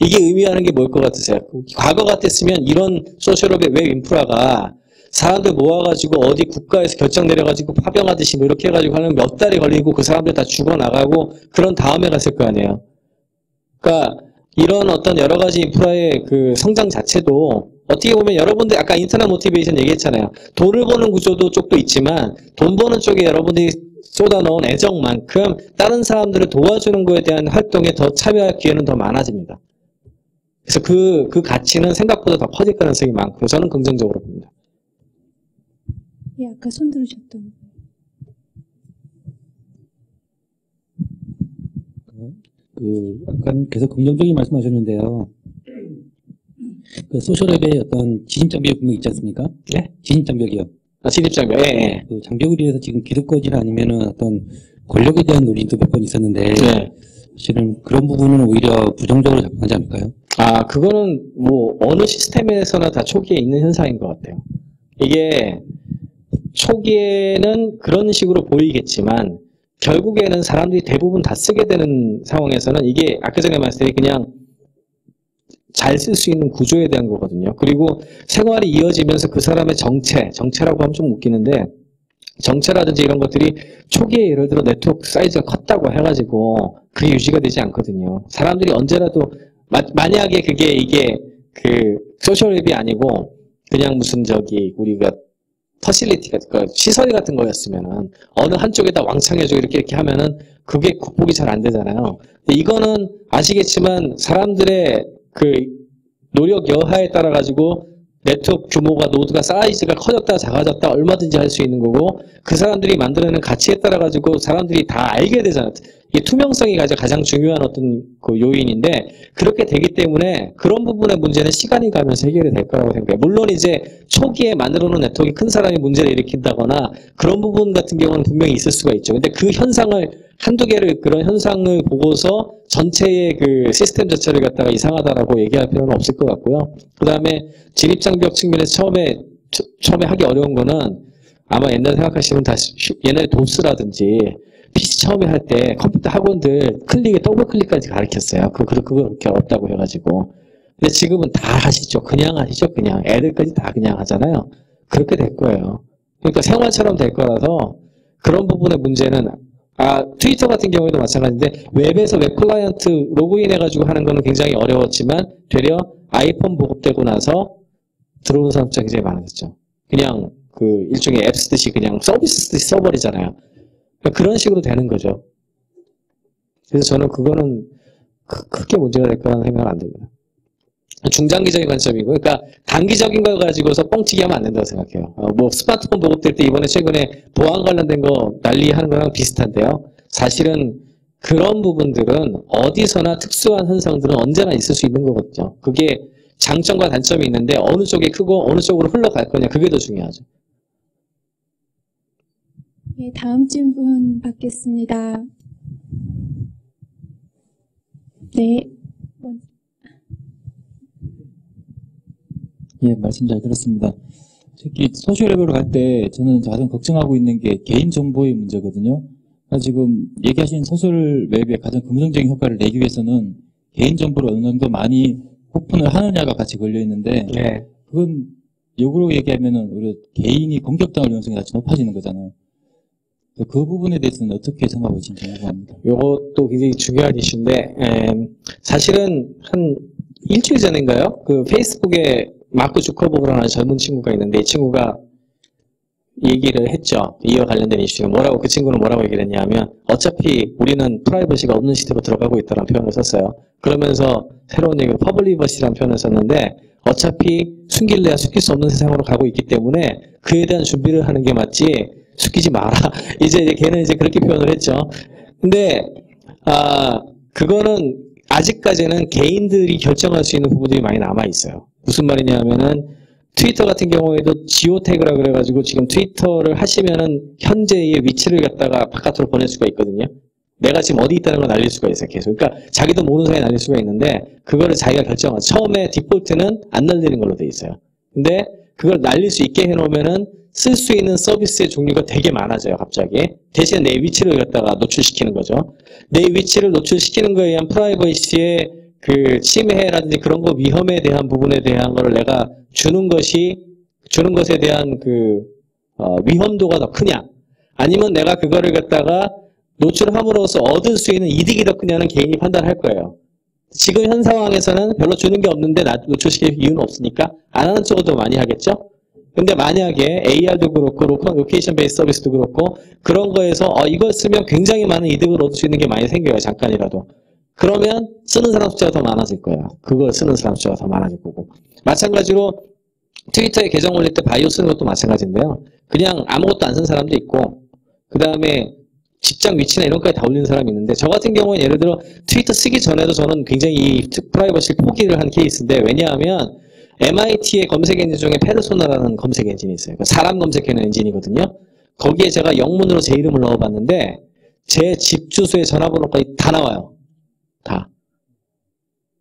이게 의미하는 게 뭘 것 같으세요? 과거 같았으면 이런 소셜업의 웹 인프라가 사람들 모아가지고 어디 국가에서 결정 내려가지고 파병하듯이 뭐 이렇게 해가지고 하면 몇 달이 걸리고 그 사람들 다 죽어나가고 그런 다음에 갔을 거 아니에요. 그러니까 이런 어떤 여러 가지 인프라의 그 성장 자체도 어떻게 보면 여러분들 아까 인터넷 모티베이션 얘기했잖아요. 돈을 버는 구조도 쪽도 있지만 돈 버는 쪽에 여러분들이 쏟아놓은 애정만큼 다른 사람들을 도와주는 거에 대한 활동에 더 참여할 기회는 더 많아집니다. 그래서 그 가치는 생각보다 더 커질 가능성이 많고 저는 긍정적으로 봅니다. 예, 아까 손 들으셨던. 약간 계속 긍정적인 말씀하셨는데요. 그 소셜앱의 어떤 진입장벽이 분명히 있지 않습니까? 네? 진입장벽이요. 진입장벽, 예. 그 장벽을 위해서 지금 기득권이나 아니면은 어떤 권력에 대한 논의도 몇 번 있었는데. 네. 사실은 그런 부분은 오히려 부정적으로 작용하지 않을까요? 그거는 뭐 어느 시스템에서나 다 초기에 있는 현상인 것 같아요. 이게 초기에는 그런 식으로 보이겠지만 결국에는 사람들이 대부분 다 쓰게 되는 상황에서는 이게 아까 전에 말씀드린 그냥 잘 쓸 수 있는 구조에 대한 거거든요. 그리고 생활이 이어지면서 그 사람의 정체라고 하면 좀 웃기는데 정체라든지 이런 것들이 초기에 예를 들어 네트워크 사이즈가 컸다고 해가지고 그게 유지가 되지 않거든요. 사람들이 언제라도 만약에 이게 그 소셜앱이 아니고 그냥 무슨 우리가 퍼실리티가 시설 같은 거였으면은 어느 한쪽에다 왕창 해주고 이렇게 하면은 그게 극복이 잘 안 되잖아요. 근데 이거는 아시겠지만 사람들의 그 노력 여하에 따라 가지고 네트워크 규모가 노드가 사이즈가 커졌다 작아졌다 얼마든지 할 수 있는 거고 그 사람들이 만들어내는 가치에 따라 가지고 사람들이 다 알게 되잖아요. 이 투명성이 가장 중요한 어떤 그 요인인데 그렇게 되기 때문에 그런 부분의 문제는 시간이 가면서 해결이 될 거라고 생각해요. 물론 이제 초기에 만들어 놓은 네트워크가 큰 사람이 문제를 일으킨다거나 그런 부분 같은 경우는 분명히 있을 수가 있죠. 근데 그 현상을 한두 개를 그런 현상을 보고서 전체의 그 시스템 자체를 갖다가 이상하다라고 얘기할 필요는 없을 것 같고요. 그 다음에 진입장벽 측면에서 처음에 하기 어려운 거는 아마 옛날에 생각하시면 다 옛날에 도스라든지 PC 처음에 할 때 컴퓨터 학원들 클릭에 더블 클릭까지 가르쳤어요. 그거 그렇게 어렵다고 해가지고. 근데 지금은 다 하시죠. 그냥 하시죠. 그냥 애들까지 다 그냥 하잖아요. 그렇게 될 거예요. 그러니까 생활처럼 될 거라서 그런 부분의 문제는 트위터 같은 경우에도 마찬가지인데 웹에서 웹 클라이언트 로그인 해가지고 하는 거는 굉장히 어려웠지만 되려 아이폰 보급되고 나서 들어오는 사람 숫자가 굉장히 많아졌죠. 그냥 그 일종의 앱 쓰듯이 그냥 서비스 쓰듯이 써버리잖아요. 그러니까 그런 식으로 되는 거죠. 그래서 저는 그거는 크게 문제가 될 거라는 생각은 안 듭니다. 중장기적인 관점이고, 그러니까 단기적인 걸 가지고서 뻥치기 하면 안 된다고 생각해요. 뭐 스마트폰 보급될 때 이번에 최근에 보안 관련된 거 난리하는 거랑 비슷한데요. 사실은 그런 부분들은 어디서나 특수한 현상들은 언제나 있을 수 있는 거거든요. 그게 장점과 단점이 있는데 어느 쪽이 크고 어느 쪽으로 흘러갈 거냐 그게 더 중요하죠. 네, 다음 질문 받겠습니다. 네. 예, 말씀 잘 들었습니다. 특히 소셜랩으로 갈 때 저는 가장 걱정하고 있는 게 개인정보의 문제거든요. 그러니까 지금 얘기하신 소셜웹의 가장 긍정적인 효과를 내기 위해서는 개인정보를 어느 정도 많이 오픈을 하느냐가 같이 걸려있는데 네. 그건 역으로 얘기하면은 우리 개인이 공격당할 위험성이 같이 높아지는 거잖아요. 그 부분에 대해서는 어떻게 생각하고 계신지 궁금합니다. 이것도 굉장히 중요한 이슈인데 사실은 한 일주일 전인가요? 그 페이스북에 마크 주커버그라는 젊은 친구가 있는데 이 친구가 얘기를 했죠. 이와 관련된 이슈가 그 친구는 뭐라고 얘기를 했냐면 어차피 우리는 프라이버시가 없는 시대로 들어가고 있다는 표현을 썼어요. 그러면서 새로운 얘기로 퍼블리버시라는 표현을 썼는데 어차피 숨길래야 숨길 수 없는 세상으로 가고 있기 때문에 그에 대한 준비를 하는 게 맞지 숨기지 마라. 이제 걔는 이제 그렇게 표현을 했죠. 근데 그거는 아직까지는 개인들이 결정할 수 있는 부분들이 많이 남아 있어요. 무슨 말이냐면은 트위터 같은 경우에도 지오태그라 그래가지고 지금 트위터를 하시면은 현재의 위치를 갖다가 바깥으로 보낼 수가 있거든요. 내가 지금 어디 있다는 걸 날릴 수가 있어요, 계속. 그러니까 자기도 모르는 사이에 날릴 수가 있는데 그거를 자기가 결정하죠. 처음에 디폴트는 안 날리는 걸로 돼 있어요. 근데 그걸 날릴 수 있게 해놓으면은 쓸 수 있는 서비스의 종류가 되게 많아져요, 갑자기. 대신 내 위치를 갖다가 노출시키는 거죠. 내 위치를 노출시키는 거에 의한 프라이버시의 그 침해라든지 그런 거 위험에 대한 부분에 대한 거를 내가 주는 것에 대한 그 위험도가 더 크냐, 아니면 내가 그거를 갖다가 노출함으로써 얻을 수 있는 이득이 더 크냐는 개인이 판단할 거예요. 지금 현 상황에서는 별로 주는 게 없는데 노출시킬 이유는 없으니까 안 하는 쪽을 더 많이 하겠죠. 근데 만약에 AR도 그렇고 로케이션 베이스 서비스도 그렇고 그런 거에서 이걸 쓰면 굉장히 많은 이득을 얻을 수 있는 게 많이 생겨요, 잠깐이라도. 그러면 쓰는 사람 숫자가 더 많아질 거예요. 그걸 쓰는 사람 숫자가 더 많아질 거고. 마찬가지로 트위터에 계정 올릴 때 바이오 쓰는 것도 마찬가지인데요. 그냥 아무것도 안 쓴 사람도 있고 그 다음에 직장 위치나 이런 것까지 다 올리는 사람이 있는데 저 같은 경우는 예를 들어 트위터 쓰기 전에도 저는 굉장히 이 프라이버시를 포기를 한 케이스인데, 왜냐하면 MIT의 검색 엔진 중에 페르소나라는 검색 엔진이 있어요. 사람 검색하는 엔진이거든요. 거기에 제가 영문으로 제 이름을 넣어봤는데 제 집 주소에 전화번호까지 다 나와요. 다.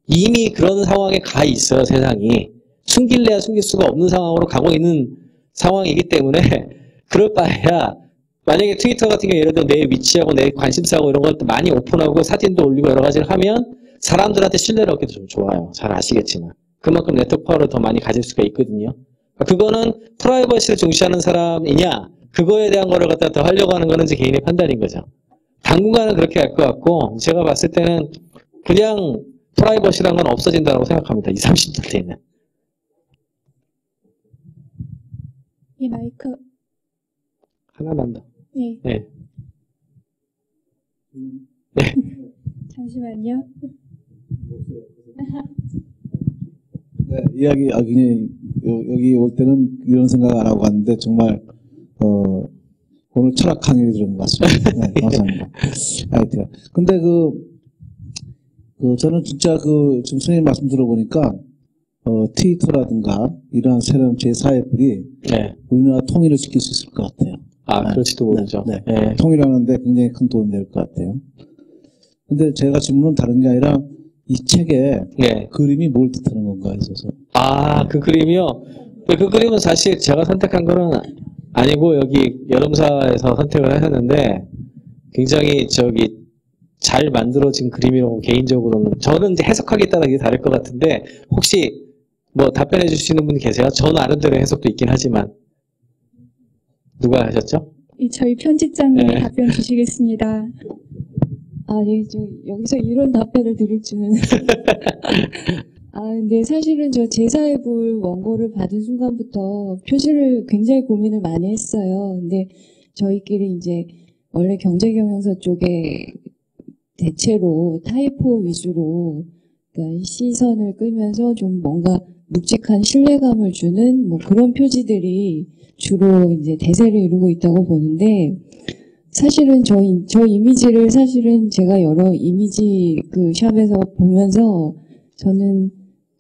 이미 그런 상황에 가 있어요, 세상이. 숨길래야 숨길 수가 없는 상황으로 가고 있는 상황이기 때문에 그럴 바에야 만약에 트위터 같은 경우 예를 들어 내 위치하고 내 관심사하고 이런 것도 많이 오픈하고 사진도 올리고 여러 가지를 하면 사람들한테 신뢰를 얻기도 좀 좋아요. 잘 아시겠지만. 그만큼 네트워크 파워를 더 많이 가질 수가 있거든요. 그거는 프라이버시를 중시하는 사람이냐, 그거에 대한 거를 갖다 더 하려고 하는 거는 제 개인의 판단인 거죠. 당분간은 그렇게 할 것 같고, 제가 봤을 때는 그냥 프라이버시라는 건 없어진다고 생각합니다. 20, 30년 뒤에는. 예, 마이크. 하나만 더. 네. 네. 네. 잠시만요. 네, 이야기 굉장히 여기 올 때는 이런 생각 안 하고 갔는데 정말 오늘 철학 강의를 들은 것 같습니다. 네, 감사합니다. 하여튼 근데 저는 진짜 지금 선생님 말씀 들어보니까 트위터라든가 이러한 새로운 제4의 네. 우리나라 통일을 지킬 수 있을 것 같아요. 아, 그럴지도 모르죠. 네. 네. 통일하는데 굉장히 큰 도움이 될 것 같아요. 근데 제가 질문은 다른 게 아니라 이 책에 네. 그림이 뭘 뜻하는 건가 해서. 아, 그 그림이요? 그 그림은 사실 제가 선택한 거는 아니고 여기 여름사에서 선택을 하셨는데 굉장히 잘 만들어진 그림이라고 개인적으로는 저는 이제 해석하기에 따라 이게 다를 것 같은데 혹시 뭐 답변해 주시는 분 계세요? 저 나름대로 해석도 있긴 하지만 누가 하셨죠? 저희 편집장님이 네. 답변 주시겠습니다. 네, 여기서 이런 답변을 드릴 줄은. 근데 사실은 저 제4의불 원고를 받은 순간부터 표지를 굉장히 고민을 많이 했어요. 근데 저희끼리 이제 원래 경제경영서 쪽에 대체로 타이포 위주로 그러니까 시선을 끌면서 좀 뭔가 묵직한 신뢰감을 주는 뭐 그런 표지들이 주로 이제 대세를 이루고 있다고 보는데 사실은 저 이미지를 사실은 제가 여러 이미지 샵에서 보면서 저는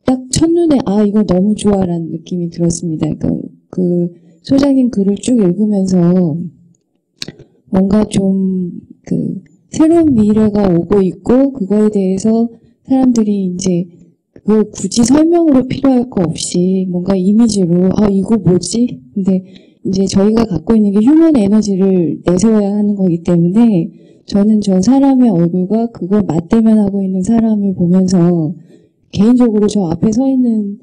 딱 첫눈에 이거 너무 좋아라는 느낌이 들었습니다. 그러니까 소장님 글을 쭉 읽으면서 뭔가 좀 새로운 미래가 오고 있고 그거에 대해서 사람들이 이제 그걸 굳이 설명으로 필요할 거 없이 뭔가 이미지로 이거 뭐지? 근데 이제 저희가 갖고 있는 게 휴먼 에너지를 내세워야 하는 거기 때문에 저는 저 사람의 얼굴과 그걸 맞대면하고 있는 사람을 보면서 개인적으로 저 앞에 서 있는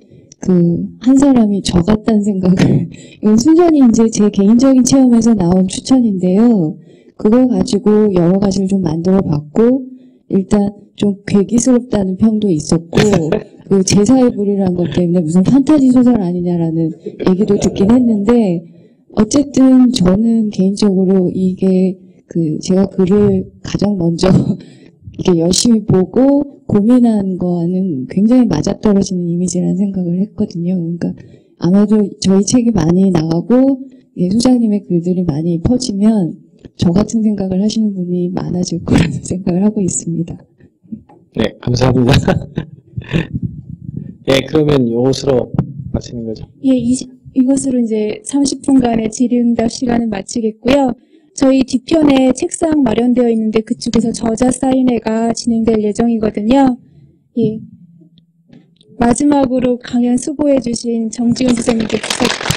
한 사람이 저 같다는 생각을 이건 순전히 이제 제 개인적인 체험에서 나온 추천인데요. 그걸 가지고 여러 가지를 좀 만들어 봤고 일단 좀 괴기스럽다는 평도 있었고 제4의불이라는 것 때문에 무슨 판타지 소설 아니냐라는 얘기도 듣긴 했는데 어쨌든 저는 개인적으로 이게 제가 글을 가장 먼저 이렇게 열심히 보고 고민한 거는 굉장히 맞아떨어지는 이미지라는 생각을 했거든요. 그러니까 아마도 저희 책이 많이 나가고 소장님의 글들이 많이 퍼지면 저 같은 생각을 하시는 분이 많아질 거라는 생각을 하고 있습니다. 네, 감사합니다. 예, 그러면 이것으로 마치는 거죠? 예, 이것으로 이제 30분간의 질의응답 시간을 마치겠고요. 저희 뒤편에 책상 마련되어 있는데 그쪽에서 저자 사인회가 진행될 예정이거든요. 예. 마지막으로 강연 수고해 주신 정지훈 선생님께 부탁드립니다.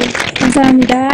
네, 감사합니다.